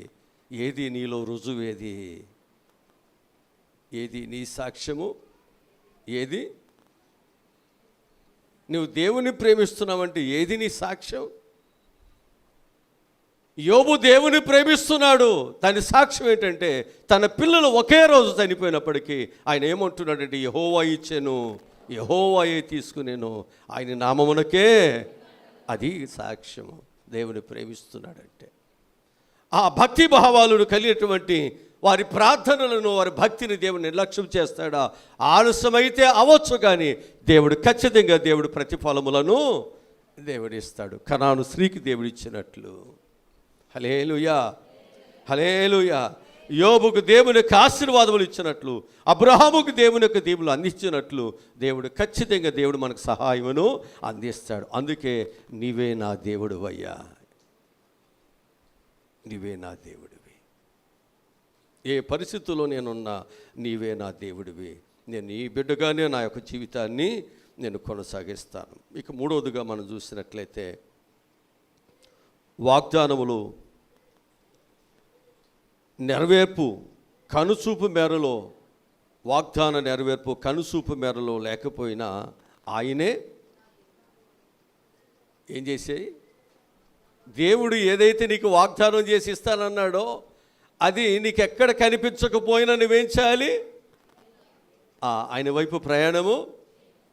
ఏది నీలో రుజువు? ఏది నీ సాక్ష్యము? ఏది నువ్వు దేవుని ప్రేమిస్తున్నావంటే ఏది నీ సాక్ష్యం? యోబు దేవుని ప్రేమిస్తున్నాడు. దాని సాక్ష్యం ఏంటంటే, తన పిల్లలు ఒకే రోజు చనిపోయినప్పటికీ ఆయన ఏమంటున్నాడంటే, యెహోవా ఇచ్చెను, యెహోవాయే తీసుకునేను, ఆయన నామమునకే. అది సాక్ష్యము. దేవుని ప్రేమిస్తున్నాడంటే ఆ భక్తి భావాలను కలిగినటువంటి వారి ప్రార్థనలను, వారి భక్తిని దేవుడు నిర్లక్ష్యం చేస్తాడా? ఆలస్యమైతే అవ్వచ్చు, కానీ దేవుడు ఖచ్చితంగా దేవుడు ప్రతిఫలములను దేవుడిస్తాడు. కనాను స్త్రీకి దేవుడు ఇచ్చినట్లు. హల్లెలూయా, హల్లెలూయా. యోబుకు దేవునికి ఆశీర్వాదములు ఇచ్చినట్లు, అబ్రహాముకు దేవుని యొక్క దీవులు అందించినట్లు దేవుడు ఖచ్చితంగా దేవుడు మనకు సహాయమును అందిస్తాడు. అందుకే నీవే నా దేవుడువయ్యా, నీవే నా దేవుడివి. ఏ పరిస్థితుల్లో నేనున్నా నీవే నా దేవుడివి. నేను నీ బిడ్డగానే నా యొక్క జీవితాన్ని నేను కొనసాగిస్తాను. ఇక మూడవదిగా మనం చూసినట్లయితే, వాగ్దానములు నెరవేర్పు కనుసూపు మేరలో, వాగ్దాన నెరవేర్పు కనుసూపు మేరలో లేకపోయినా ఆయనే ఏం చేసేయి? దేవుడు ఏదైతే నీకు వాగ్దానం చేసి ఇస్తానన్నాడో అది నీకు ఎక్కడ కనిపించకపోయినా నువ్వేం చేయాలి? ఆయన వైపు ప్రయాణము,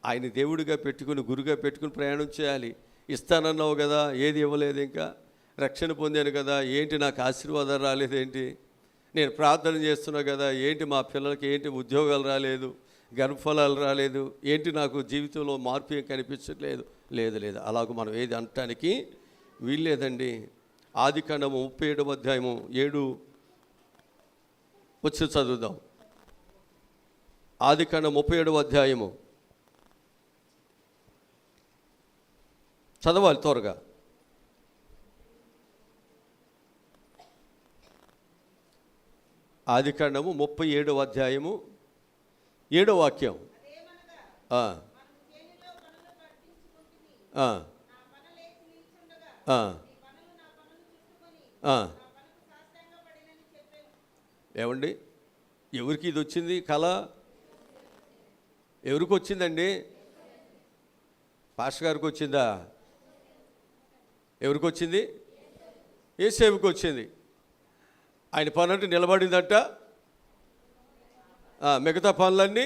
ఆయన దేవుడిగా పెట్టుకుని, గురుగా పెట్టుకుని ప్రయాణం చేయాలి. ఇస్తానన్నావు కదా, ఏది ఇవ్వలేదు, ఇంకా రక్షణ పొందాను కదా, ఏంటి నాకు ఆశీర్వాదాలు రాలేదేంటి? నేను ప్రార్థన చేస్తున్నా కదా, ఏంటి మా పిల్లలకి ఏంటి ఉద్యోగాలు రాలేదు, గర్భఫలాలు రాలేదు, ఏంటి నాకు జీవితంలో మార్పు ఏం కనిపించట్లేదు? లేదు, అలాగ మనం ఏది అనటానికి వీల్లేదండి. ఆదికాండము 37వ అధ్యాయము 7 వచ్చి చదువుదాం. ఆదికాండం 37వ అధ్యాయము చదవాలి త్వరగా. ఆదికాండము 37వ అధ్యాయము 7వ వాక్యం. ఏమండి, ఎవరికి ఇది వచ్చింది కళ? ఎవరికి వచ్చిందండి? పాస్టర్ గారికి వచ్చిందా? ఎవరికి వచ్చింది? యేసేపుకి వచ్చింది. ఆయన పని అంటే నిలబడిందంట, మిగతా పనులన్నీ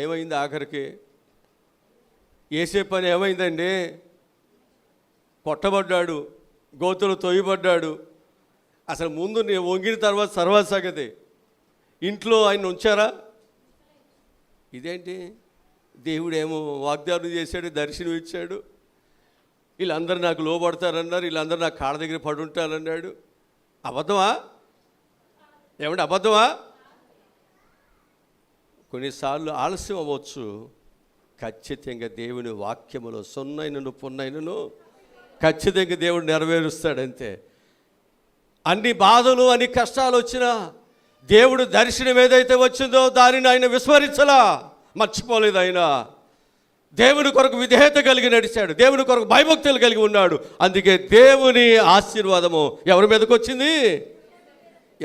ఏమైంది? ఆఖరికి యేసేపు పని ఏమైందండి? కొట్టబడ్డాడు, గోతులు తొయ్యబడ్డాడు. అసలు ముందు నేను వంగిన తర్వాత సర్వసగతి. ఇంట్లో ఆయన ఉంచారా? ఇదేంటి? దేవుడేమో వాగ్దానం చేశాడు, దర్శనం ఇచ్చాడు. వీళ్ళందరూ నాకు లోబడతారన్నారు, వీళ్ళందరూ నాకు కాళ్ళ దగ్గర పడుంటారన్నాడు. అబద్ధమా? ఏమంటే అబద్ధమా? కొన్నిసార్లు ఆలస్యం అవ్వచ్చు, ఖచ్చితంగా దేవుని వాక్యములో సొన్నైనను పొన్నైనను ఖచ్చితంగా దేవుడు నెరవేరుస్తాడంతే. అన్ని బాధలు, అన్ని కష్టాలు వచ్చినా దేవుడు దర్శనం ఏదైతే వచ్చిందో దానిని ఆయన విస్మరించలా, మర్చిపోలేదు. ఆయన దేవుని కొరకు విధేయత కలిగి నడిచాడు, దేవుని కొరకు భయభక్తులు కలిగి ఉన్నాడు. అందుకే దేవుని ఆశీర్వాదము ఎవరి మీదకి వచ్చింది?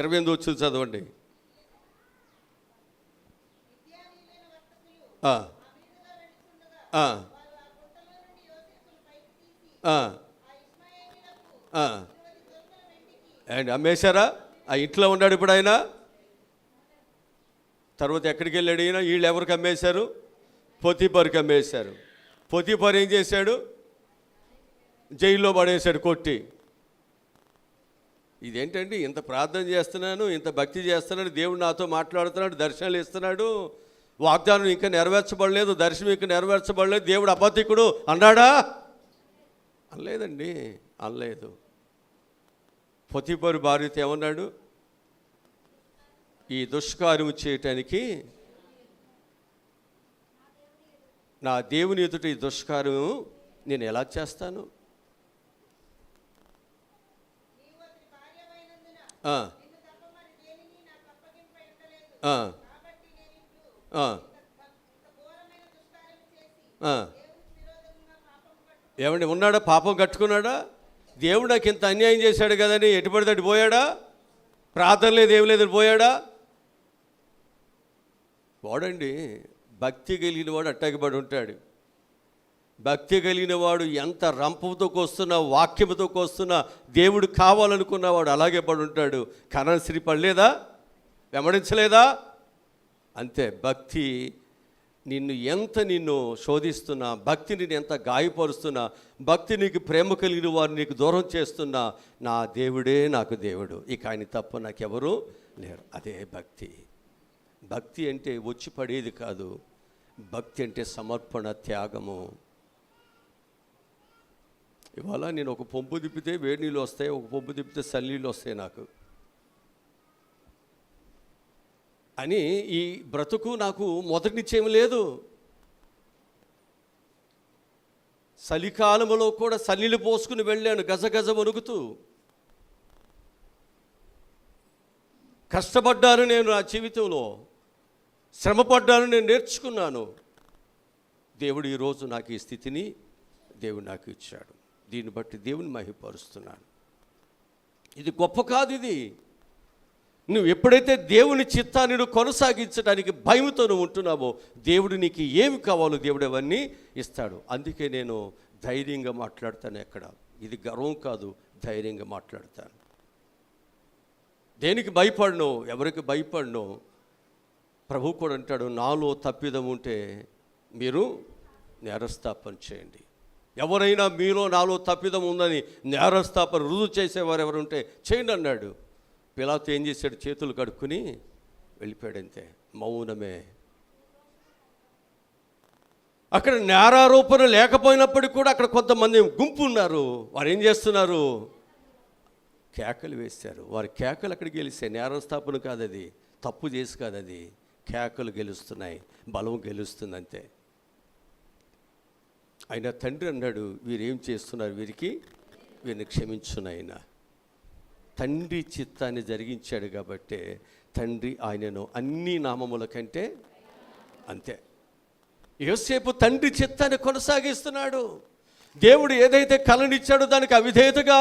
28 వచ్చింది, చదవండి. అండ్ అమ్మేశారా? ఆ ఇంట్లో ఉన్నాడు ఇప్పుడు ఆయన. తర్వాత ఎక్కడికి వెళ్ళాడు ఈయన? వీళ్ళు ఎవరికి అమ్మేశారు? పొతీఫరుకి అమ్మేశారు. పొతీఫరు ఏం చేశాడు? జైల్లో పడేశాడు కొట్టి. ఇదేంటండి, ఇంత ప్రార్థన చేస్తున్నాను, ఇంత భక్తి చేస్తున్నాడు, దేవుడు నాతో మాట్లాడుతున్నాడు, దర్శనాలు ఇస్తున్నాడు, వాగ్దానం ఇంకా నెరవేర్చబడలేదు, దర్శనం ఇంకా నెరవేర్చబడలేదు, దేవుడు అబద్ధికుడు అన్నాడా? అనలేదండి, అనలేదు. పొతీఫరు భార్యతో ఏమన్నాడు? ఈ దుష్కార్యము చేయటానికి నా దేవుని ఎదుట ఈ దుష్కార్యం నేను ఎలా చేస్తాను? ఏమండి, ఉన్నాడా? పాపం కట్టుకున్నాడా? దేవుడు నాకు ఇంత అన్యాయం చేశాడు కదని ఎటుపడితే అటు పోయాడా? ప్రార్థన లేదు, ఏం లేదు, పోయాడా? వాడండి భక్తి కలిగిన వాడు అట్టగిపడి ఉంటాడు. భక్తి కలిగిన వాడు ఎంత రంపంతో కోస్తున్నా, వాక్యంతో కోస్తున్నా, దేవుడు కావాలనుకున్నవాడు అలాగే పడి ఉంటాడు. కనశ్రీ పడలేదా? వెంబడించలేదా? అంతే. భక్తి నిన్ను శోధిస్తున్నా, భక్తి నిన్ను ఎంత గాయపరుస్తున్నా, భక్తి నీకు ప్రేమ కలిగిన వారు నీకు దూరం చేస్తున్నా, నా దేవుడే నాకు దేవుడు, ఇక ఆయన తప్ప నాకెవరూ లేరు. అదే భక్తి. భక్తి అంటే వచ్చి పడేది కాదు. భక్తి అంటే సమర్పణ, త్యాగము. ఇవాళ నేను ఒక పంపు తిప్పితే వేడి నీళ్ళు వస్తాయి, ఒక పంపు తిప్పితే చల్లనీళ్ళు వస్తాయి నాకు అని ఈ బ్రతుకు నాకు మొదటి నిశ్చయం లేదు. చలికాలంలో కూడా చన్నీళ్ళు పోసుకుని వెళ్ళాను గజగజ వణుకుతూ. కష్టపడ్డాను నేను, నా జీవితంలో శ్రమపడ్డాను, నేను నేర్చుకున్నాను. దేవుడు ఈరోజు నాకు ఈ స్థితిని దేవుడు నాకు ఇచ్చాడు. దీన్ని బట్టి దేవుని మహిమపరుస్తున్నాను. ఇది గొప్ప కాదు. ఇది నువ్వు ఎప్పుడైతే దేవుని చిత్తాన్ని నువ్వు కొనసాగించడానికి భయంతో నువ్వు ఉంటున్నావో, దేవుడు నీకు ఏమి కావాలో దేవుడు అవన్నీ ఇస్తాడు. అందుకే నేను ధైర్యంగా మాట్లాడతాను. ఎక్కడ ఇది గర్వం కాదు, ధైర్యంగా మాట్లాడతాను. దేనికి భయపడను, ఎవరికి భయపడను. ప్రభు కూడా అంటాడు, నాలో తప్పిదం ఉంటే మీరు నేరస్థాపన చేయండి. ఎవరైనా మీలో నాలో తప్పిదం ఉందని నేరస్థాపన రుజువు చేసేవారు ఎవరు ఉంటే చేయండి అన్నాడు. పిలాతు ఏం చేశాడు? చేతులు కడుక్కుని వెళ్ళిపోయాడు. అంతే, మౌనమే. అక్కడ నేరారోపణ లేకపోయినప్పటికీ కూడా అక్కడ కొంతమంది గుంపు ఉన్నారు. వారు ఏం చేస్తున్నారు? కేకలు వేశారు. వారి కేకలు అక్కడికి గెలిస్తాయి. నేరస్థాపన కాదు అది, తప్పు చేసి కాదు అది. కేకలు గెలుస్తున్నాయి, బలం గెలుస్తుంది, అంతే. ఆయన తండ్రి అన్నాడు, వీరేం చేస్తున్నారు, వీరిని క్షమించునైనా. తండ్రి చిత్తాన్ని జరిగించాడు కాబట్టి తండ్రి ఆయనను అన్ని నామముల కంటే అంతే. యోసేపు తండ్రి చిత్తాన్ని కొనసాగిస్తున్నాడు. దేవుడు ఏదైతే కలనిచ్చాడో దానికి అవిధేయతగా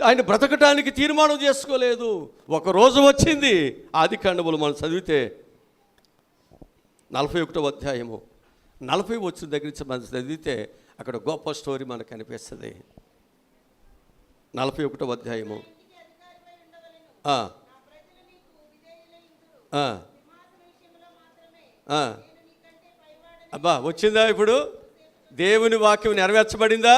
ఆయన బ్రతకటానికి తీర్మానం చేసుకోలేదు. ఒకరోజు వచ్చింది. ఆదికాండములు మనం చదివితే 41వ అధ్యాయము 40 వచ్చిన దగ్గర నుంచి మనం చదివితే అక్కడ గొప్ప స్టోరీ మనకు కనిపిస్తుంది. 41వ అధ్యాయము. అబ్బా, వచ్చిందా ఇప్పుడు? దేవుని వాక్యం నెరవేర్చబడిందా?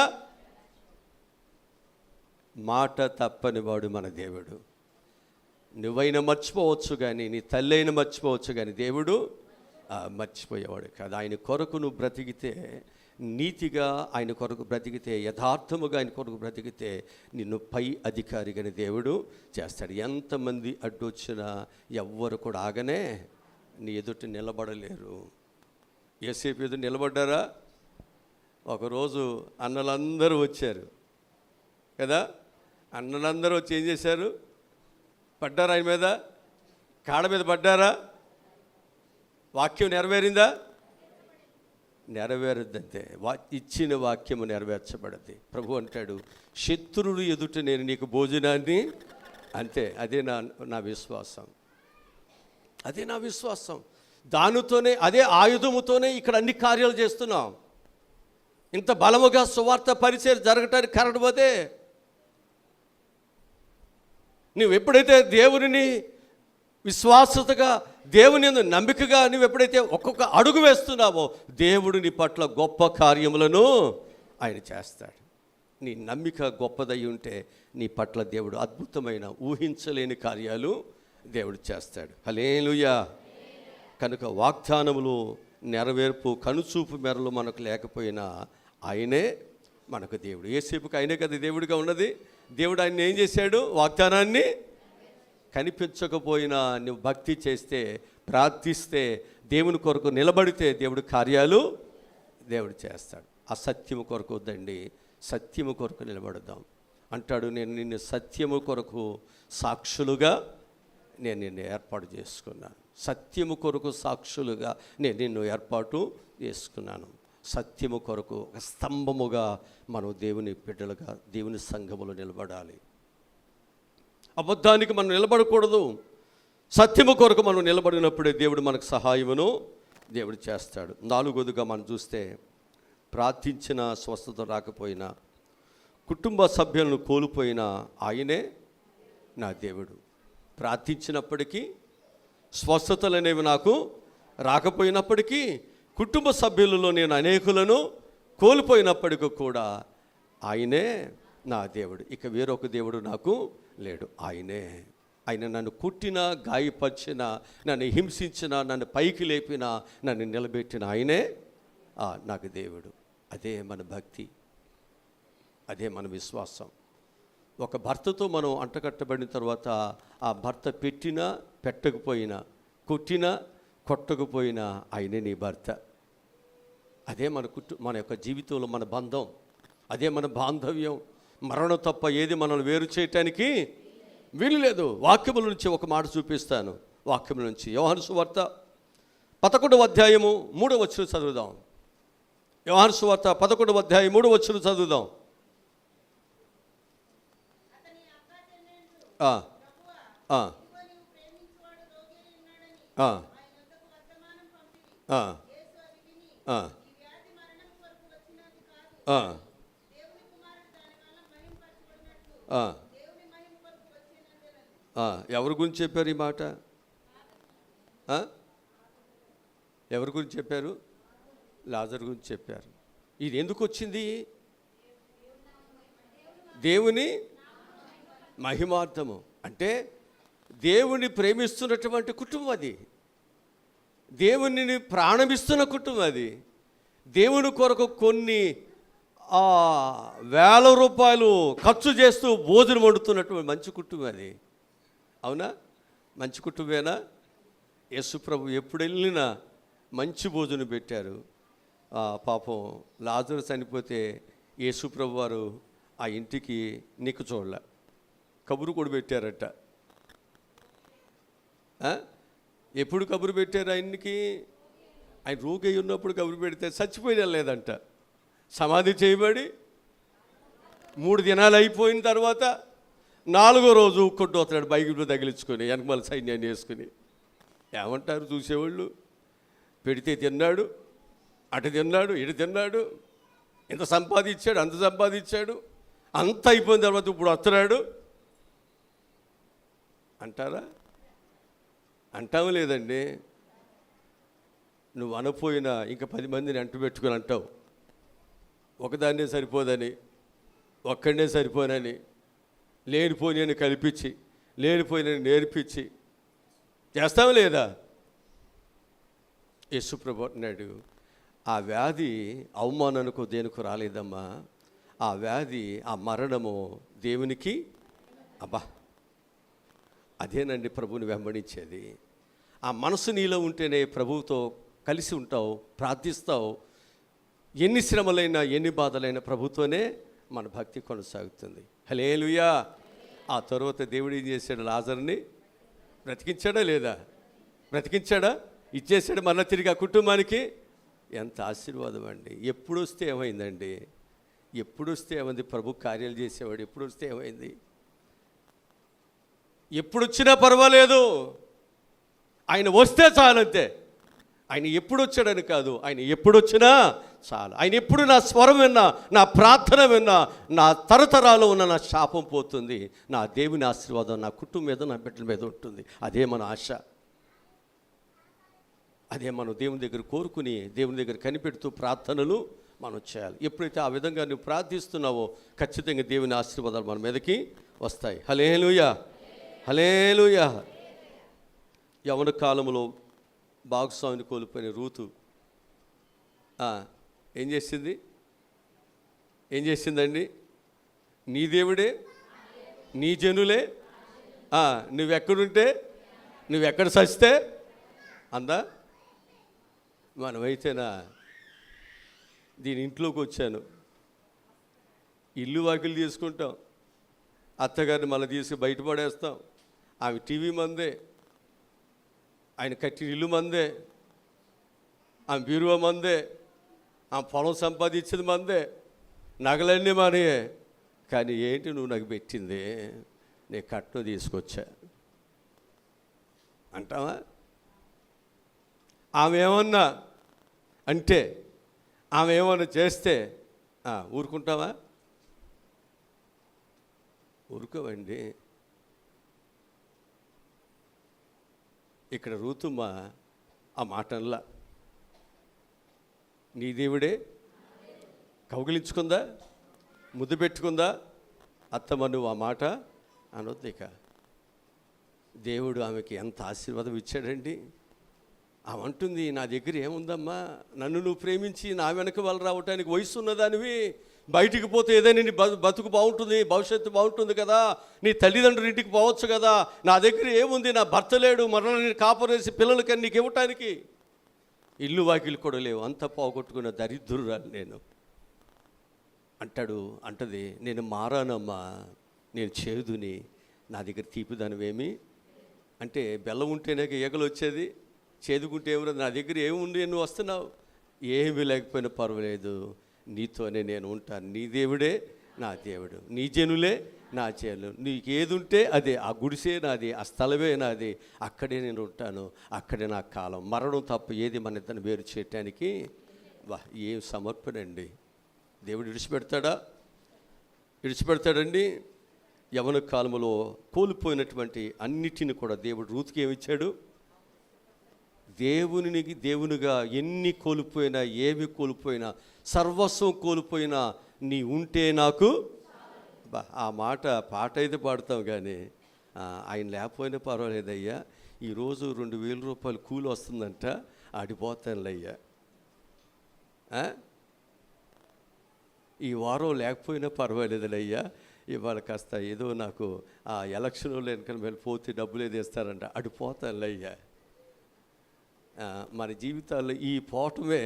మాట తప్పని వాడు మన దేవుడు. నువ్వైనా మర్చిపోవచ్చు కానీ, నీ తల్లి అయినా మర్చిపోవచ్చు కానీ, దేవుడు మర్చిపోయేవాడు కాదు. ఆయన కొరకు నువ్వు బ్రతికితే, నీతిగా ఆయన కొరకు బ్రతికితే, యథార్థముగా ఆయన కొరకు బ్రతికితే నిన్ను పై అధికారిగాని దేవుడు చేస్తాడు. ఎంతమంది అడ్డొచ్చినా ఎవ్వరు కూడా ఆగనే నీ ఎదుట నిలబడలేరు. యేసేపు ఎదుట నిలబడ్డారా? ఒకరోజు అన్నలందరూ వచ్చారు కదా, అన్నలందరూ వచ్చి ఏం చేశారు? పడ్డారా ఆయన మీద? కాళ్ళ మీద పడ్డారా? వాక్యం నెరవేరిందా? నెరవేరద్దంతే. ఇచ్చిన వాక్యము నెరవేర్చబడది. ప్రభు అంటాడు, శత్రువుడు ఎదుట నేను నీకు భోజనాన్ని, అంతే. అదే నా విశ్వాసం, అదే నా విశ్వాసం. దానితోనే, అదే ఆయుధముతోనే ఇక్కడ అన్ని కార్యాలు చేస్తున్నాం. ఇంత బలముగా సువార్త పరిచయం జరగటానికి కారణం అదే. నువ్వు ఎప్పుడైతే దేవుని విశ్వాసతగా, దేవుని యందు నమ్మికగా నువ్వు ఎప్పుడైతే ఒక్కొక్క అడుగు వేస్తున్నావో, దేవుడు నీ పట్ల గొప్ప కార్యములను ఆయన చేస్తాడు. నీ నమ్మిక గొప్పదై ఉంటే నీ పట్ల దేవుడు అద్భుతమైన, ఊహించలేని కార్యాలు దేవుడు చేస్తాడు. హల్లెలూయా. కనుక వాగ్దానములు నెరవేర్పు కనుచూపు మేరలు మనకు లేకపోయినా ఆయనే మనకు దేవుడు. యేసేపుకి ఆయనే కదా దేవుడిగా ఉన్నది. దేవుడు ఆయన ఏం చేశాడు? వాగ్దానాన్ని కనిపించకపోయినా నువ్వు భక్తి చేస్తే, ప్రార్థిస్తే, దేవుని కొరకు నిలబడితే దేవుడు కార్యాలు దేవుడు చేస్తాడు. అసత్యము కొరకు వద్దండి, సత్యము కొరకు నిలబడదాం అంటాడు. నేను నిన్ను సత్యము కొరకు సాక్షులుగా నేను నిన్ను ఏర్పాటు చేసుకున్నాను. సత్యము కొరకు సాక్షులుగా నేను నిన్ను ఏర్పాటు చేసుకున్నాను. సత్యము కొరకు ఒక స్తంభముగా మనం దేవుని బిడ్డలుగా, దేవుని సంఘములో నిలబడాలి. అబద్ధానికి మనం నిలబడకూడదు. సత్యము కొరకు మనం నిలబడినప్పుడే దేవుడు మనకు సహాయమును దేవుడు చేస్తాడు. నాలుగోదిగా మనం చూస్తే, ప్రార్థించిన స్వస్థత రాకపోయినా, కుటుంబ సభ్యులను కోల్పోయినా ఆయనే నా దేవుడు. ప్రార్థించినప్పటికీ, స్వస్థతలు అనేవి నాకు రాకపోయినప్పటికీ, కుటుంబ సభ్యులలో నేను అనేకులను కోల్పోయినప్పటికీ కూడా ఆయనే నా దేవుడు. ఇక వేరొక దేవుడు నాకు లేడు. ఆయనే. ఆయన నన్ను కుట్టినా, గాయపరిచినా, నన్ను హింసించినా, నన్ను పైకి లేపినా, నన్ను నిలబెట్టిన ఆయనే నాకు దేవుడు. అదే మన భక్తి, అదే మన విశ్వాసం. ఒక భర్తతో మనం అంటకట్టబడిన తర్వాత, ఆ భర్త పెట్టినా పెట్టకపోయినా, కొట్టినా కొట్టకపోయినా ఆయనే నీ భర్త. అదే మన యొక్క జీవితంలో మన బంధం, అదే మన బాంధవ్యం. మరణం తప్ప ఏది మనల్ని వేరు చేయటానికి వీలు లేదు. వాక్యముల నుంచి ఒక మాట చూపిస్తాను. వాక్యముల నుంచి యోహాను సువార్త 11వ అధ్యాయము 3వ వచనం చదువుదాం. యోహాను సువార్త 11వ అధ్యాయం 3వ వచనం చదువుదాం. ఎవరి గురించి చెప్పారు ఈ మాట? ఎవరి గురించి చెప్పారు? లాజరు గురించి చెప్పారు. ఇది ఎందుకు వచ్చింది? దేవుని మహిమార్థము. అంటే దేవుని ప్రేమిస్తున్నటువంటి కుటుంబం అది, దేవునిని ప్రాణమిస్తున్న కుటుంబం అది. దేవుని కొరకు కొన్ని వేల రూపాయలు ఖర్చు చేస్తూ భోజనం వండుతున్నటువంటి మంచి కుటుంబం అది. అవునా? మంచి కుటుంబమేనా? యేసు ప్రభు ఎప్పుడు వెళ్ళినా మంచి భోజనం పెట్టారు. పాపం లాజరు చనిపోతే యేసు ప్రభు వారు ఆ ఇంటికి నీకు చూడలే, కబురు కూడా పెట్టారట. ఎప్పుడు కబురు పెట్టారు ఆయనకి? ఆయన రోగి ఉన్నప్పుడు కబురు పెడితే చచ్చిపోయినా లేదంట. సమాధి చేయబడి 3 దినాలు అయిపోయిన తర్వాత 4వ రోజు కొట్టు వస్తాడు బైబిల్ తగిలించుకొని, వెనకమల సైన్యాన్ని వేసుకుని. ఏమంటారు చూసేవాళ్ళు? పెడితే తిన్నాడు, అటు తిన్నాడు, ఇటు తిన్నాడు, ఇంత సంపాదించాడు, అంత సంపాదించాడు, అంత అయిపోయిన తర్వాత ఇప్పుడు వస్తున్నాడు అంటారా? అంటాము లేదండి. నువ్వు అనపోయినా ఇంకా 10 మందిని అంటు పెట్టుకుని అంటావు. ఒకదాన్నే సరిపోదని, ఒక్కడనే సరిపోనని, లేనిపోయినని కల్పించి, లేనిపోయినని నేర్పించి చేస్తావు లేదా? యేసుప్రభు అన్నాడు, ఆ వ్యాధి అవమానానికి దేనికి రాలేదమ్మా, ఆ వ్యాధి, ఆ మరణము దేవునికి అబ్బా అదేనండి ప్రభువుని వెంబడించేది. ఆ మనసు నీలో ఉంటేనే ప్రభువుతో కలిసి ఉంటావు, ప్రార్థిస్తావు. ఎన్ని శ్రమలైనా ఎన్ని బాధలైనా ప్రభుతోనే మన భక్తి కొనసాగుతుంది. హల్లెలూయా. ఆ తర్వాత దేవుడు ఏం చేశాడు? లాజరుని బ్రతికించాడా లేదా? బ్రతికించాడా? ఇచ్చేసాడు మళ్ళీ తిరిగి ఆ కుటుంబానికి. ఎంత ఆశీర్వాదం అండి. ఎప్పుడు వస్తే ఏమైందండి? ఎప్పుడు వస్తే ఏమైంది? ప్రభు కార్యాలు చేసేవాడు. ఎప్పుడు వస్తే ఏమైంది? ఎప్పుడు వచ్చినా పర్వాలేదు, ఆయన వస్తే చాలంతే. ఆయన ఎప్పుడు వచ్చాడని కాదు, ఆయన ఎప్పుడు వచ్చినా చాలు. ఆయన ఎప్పుడు నా స్వరం విన్నా, నా ప్రార్థన విన్నా, నా తరతరాలు ఉన్న నా శాపం పోతుంది. నా దేవుని ఆశీర్వాదం నా కుటుంబం మీద, నా బిడ్డల మీద ఉంటుంది. అదే మన ఆశ. అదే మనం దేవుని దగ్గర కోరుకుని, దేవుని దగ్గర కనిపెడుతూ ప్రార్థనలు మనం చేయాలి. ఎప్పుడైతే ఆ విధంగా నువ్వు ప్రార్థిస్తున్నావో ఖచ్చితంగా దేవుని ఆశీర్వాదాలు మన మీదకి వస్తాయి. హల్లెలూయా, హల్లెలూయా. యవ్వన కాలంలో భాగస్వామిని కోల్పోయిన రూతు ఏం చేసింది? ఏం చేసిందండి? నీ దేవుడే, నీ జనులే, నువ్వెక్కడుంటే, నువ్వెక్కడ సస్తే అందా. మనమైతేనా దీని ఇంట్లోకి వచ్చాను, ఇల్లు వాకిలు తీసుకుంటాం, అత్తగారిని మళ్ళీ తీసుకు బయటపడేస్తాం. ఆమె టీవీ మందే, ఆయన కట్టిన ఇల్లు మందే, ఆమె బీరువా మందే, ఆమె పొలం సంపాదించింది మందే, నగలన్నీ మనయే. కానీ ఏంటి నువ్వు నాకు పెట్టింది? నేను కట్నం తీసుకొచ్చా అంటావా? ఆమె ఏమన్నా అంటే, ఆమె ఏమన్నా చేస్తే ఊరుకుంటావా? ఊరుకోవండి. ఇక్కడ రూతుమ్మ ఆ మాటల్లా నీ దేవుడే కౌగిలించుకుందా, ముద్దు పెట్టుకుందా? అత్తమ్మ నువ్వు ఆ మాట అనొద్దు. ఇక దేవుడు ఆమెకి ఎంత ఆశీర్వాదం ఇచ్చాడండి. ఆమె అంటుంది, నా దగ్గర ఏముందమ్మా, నన్ను నువ్వు ప్రేమించి నా వెనక వాళ్ళు రావటానికి వయసు ఉన్నదానివి, బయటికి పోతే ఏదైనా నీ బతుకు బాగుంటుంది, భవిష్యత్తు బాగుంటుంది కదా, నీ తల్లిదండ్రుల ఇంటికి పోవచ్చు కదా, నా దగ్గర ఏముంది? నా భర్త లేడు, మరణ నేను కాపరేసి పిల్లలకి నీకు ఇవ్వటానికి ఇల్లు వాకిలు కూడా లేవు, అంతా పోగొట్టుకున్న దరిద్రురాలు నేను అంటది. నేను మారానమ్మా, నేను చేదుని, నా దగ్గర తీపిదానివేమి అంటే, బెల్లం ఉంటేనే ఈగలు వచ్చేది, చేదుకుంటే ఏమన్నా, నా దగ్గర ఏముండి నువ్వు వస్తున్నావు? ఏమీ లేకపోయినా పర్వాలేదు, నీతోనే నేను ఉంటాను. నీ దేవుడే నా దేవుడు, నీ జనులే నా జనులు. నీకు ఏది ఉంటే అదే, ఆ గుడిసే నాది, ఆ స్థలమే నాది, అక్కడే నేను ఉంటాను, అక్కడే నా కాలం. మరణం తప్ప ఏది మన ఇద్దరిని వేరు చేయటానికి ఏం సమర్పణ అండి. దేవుడు విడిచిపెడతాడండి? యవ్వన కాలంలో కోల్పోయినటువంటి అన్నిటిని కూడా దేవుడు రూతుకి ఏమిచ్చాడు? దేవునిగా ఎన్ని కోల్పోయినా, ఏమి కోల్పోయినా, సర్వస్వం కోల్పోయినా నీ ఉంటే నాకు ఆ పాట అయితే పాడతాం, కానీ ఆయన లేకపోయినా పర్వాలేదయ్యా, ఈరోజు 2000 రూపాయలు కూలి వస్తుందంట, ఆడిపోతానులయ్యా, ఈ వారం లేకపోయినా పర్వాలేదులయ్యా, ఇవాళ కాస్త ఏదో నాకు ఆ ఎలక్షన్లో వెనకని వెళ్ళిపోతే డబ్బులు ఏది ఇస్తారంట, అడిపోతానులయ్యా. మన జీవితాల్లో ఈ పోవటమే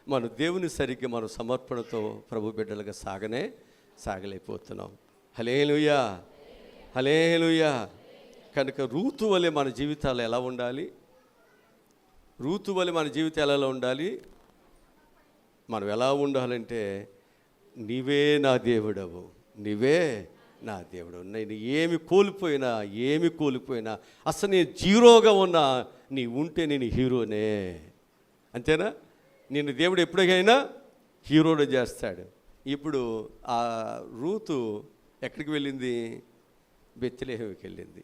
మన దేవుని సరిగ్గా మన సమర్పణతో ప్రభు బిడ్డలుగా సాగలేకపోతున్నాం. హల్లెలూయా, హల్లెలూయా. కనుక రూతు వలె మన జీవితాలు ఎలా ఉండాలి? రూతు వలె మన జీవితాలు ఎలా ఉండాలి? మనం ఎలా ఉండాలంటే, నీవే నా దేవుడవు, నీవే నా దేవుడు. నేను ఏమి కోల్పోయినా అసలు నేను జీరోగా ఉన్నా, నీ ఉంటే నేను హీరోనే. అంతేనా? నిన్ను దేవుడు ఎప్పటికైనా హీరోని చేస్తాడు. ఇప్పుడు ఆ రూతు ఎక్కడికి వెళ్ళింది? బెత్లెహేముకి వెళ్ళింది.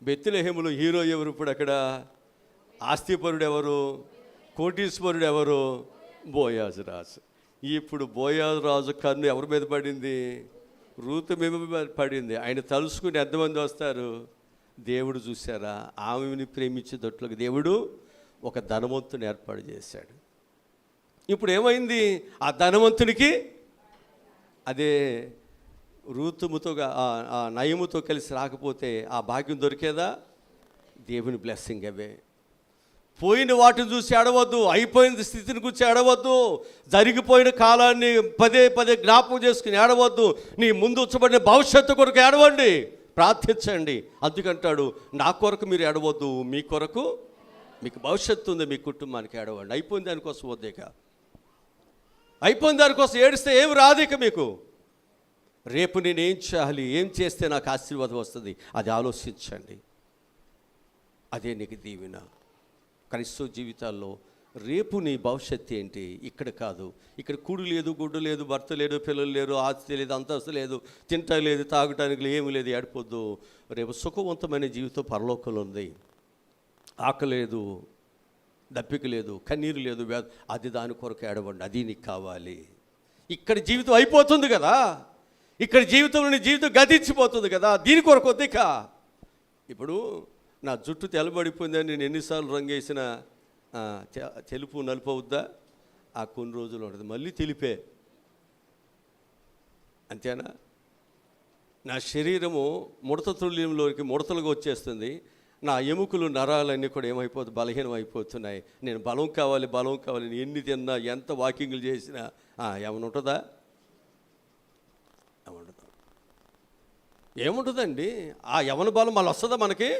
బెత్లెహేములో హీరో ఎవరు? ఇప్పుడు అక్కడ ఆస్తిపరుడు ఎవరు? కోటీశ్వరుడు ఎవరు? బోయాజు రాజు. ఇప్పుడు బోయాజు రాజు కన్ను ఎవరి మీద పడింది? రూతు మీద పడింది. ఆయన తలుసుకుని ఎంతమంది వస్తారు? దేవుడు చూసారా? ఆమెని ప్రేమించేటట్లుగా దేవుడు ఒక ధనవంతుని ఏర్పాటు చేశాడు. ఇప్పుడు ఏమైంది? ఆ ధనవంతునికి అదే రూతుముతో ఆ నయముతో కలిసి రాకపోతే ఆ భాగ్యం దొరికేదా? దేవుని బ్లెస్సింగ్ అవే. పోయిన వాటిని చూసి అడవద్దు, అయిపోయిన స్థితిని గురించి అడవద్దు, జరిగిపోయిన కాలాన్ని పదే పదే జ్ఞాపకం చేసుకుని ఏడవద్దు. నీ ముందు ఉంచబడిన భవిష్యత్తు కొరకు ఏడవండి, ప్రార్థించండి. అందుకంటాడు, నా కొరకు మీరు ఏడవద్దు, మీ కొరకు, మీకు భవిష్యత్తు ఉంది, మీ కుటుంబానికి ఏడవండి. అయిపోయిన దానికోసం వద్దేక, అయిపోయిన దానికోసం ఏడిస్తే ఏం రాదు ఇక మీకు. రేపు నేను ఏం చేయాలి, ఏం చేస్తే నాకు ఆశీర్వాదం వస్తుంది, అది ఆలోచించండి. అదే నీకు దీవెన. క్రైస్తవ జీవితాల్లో రేపు నీ భవిష్యత్తు ఏంటి? ఇక్కడ కాదు. ఇక్కడ కూడు లేదు, గుడ్డు లేదు, భర్త లేడు, పిల్లలు లేరు, ఆస్తి లేదు, అంతస్తు లేదు, తింటా లేదు, తాగటానికి ఏమి లేదు, ఏడిపోద్దు. రేపు సుఖవంతమైన జీవితం పరలోకంలో ఉంది. ఆకలి లేదు, దప్పిక లేదు, కన్నీరు లేదు, అది దాని కొరకు ఏడవండి. అది నీకు కావాలి. ఇక్కడ జీవితం అయిపోతుంది కదా, ఇక్కడ జీవితంలో జీవితం గతించిపోతుంది కదా, దీని కొరకు వద్దిక. ఇప్పుడు నా జుట్టు తెల్లబడిపోయిందని నేను ఎన్నిసార్లు రంగేసిన తెలుపు నలుపు అవుద్దా? ఆ కొన్ని రోజులు ఉంటుంది, మళ్ళీ తెలిపే, అంతేనా? నా శరీరము ముడత తుల్యంలోకి ముడతలుగా వచ్చేస్తుంది. నా ఎముకలు నరాలన్నీ కూడా ఏమైపోతుంది, బలహీనం అయిపోతున్నాయి. నేను బలం కావాలి, బలం కావాలి, నేను ఎన్ని తిన్నా, ఎంత వాకింగ్లు చేసినా ఏమైనా ఉంటుందా? ఏముంటుందండి? ఆ యవన బలం మళ్ళీ వస్తుందా మనకి?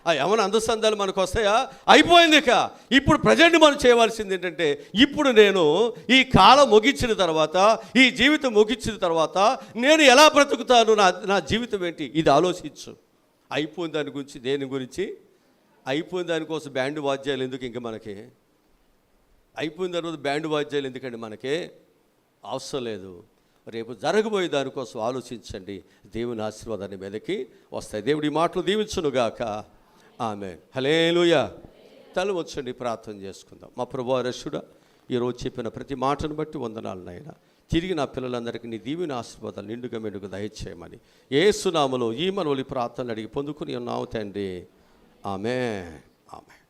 ఆ యవన అందసందాలు మనకు వస్తాయా? అయిపోయింది ఇక. ఇప్పుడు ప్రజెంట్ మనం చేయవలసింది ఏంటంటే, ఇప్పుడు నేను ఈ కాలం ముగించిన తర్వాత, ఈ జీవితం ముగించిన తర్వాత నేను ఎలా బ్రతుకుతాను, నా జీవితం ఏంటి, ఇది ఆలోచించు. అయిపోయిన దాని గురించి, దేని గురించి? అయిపోయిన దానికోసం బ్యాండ్ వాద్యాలు ఎందుకు ఇంక మనకి? అయిపోయిన తర్వాత బ్యాండ్ వాద్యాలు ఎందుకండి మనకి? అవసరం లేదు. రేపు జరగబోయే దానికోసం ఆలోచించండి. దేవుని ఆశీర్వాదాన్ని మీదకి వస్తాయి. దేవుడి మాటలు దీవించునుగాక. ఆమేన్. హల్లెలూయా. తల వచ్చండి, ప్రార్థన చేసుకుందాం. మా ప్రభువా రక్షకుడా, ఈరోజు చెప్పిన ప్రతి మాటను బట్టి వందనాలు నాయనా. తిరిగి నా పిల్లలందరికీ నీ దీవెన ఆశీర్వాదాలు నిండుగా మెండుగా దయచేయమని యేసు నామములో ఈ మనవలి ప్రార్థనలు అడిగి పొందుకుని ఉన్నాము తండ్రి. ఆమేన్. ఆమేన్.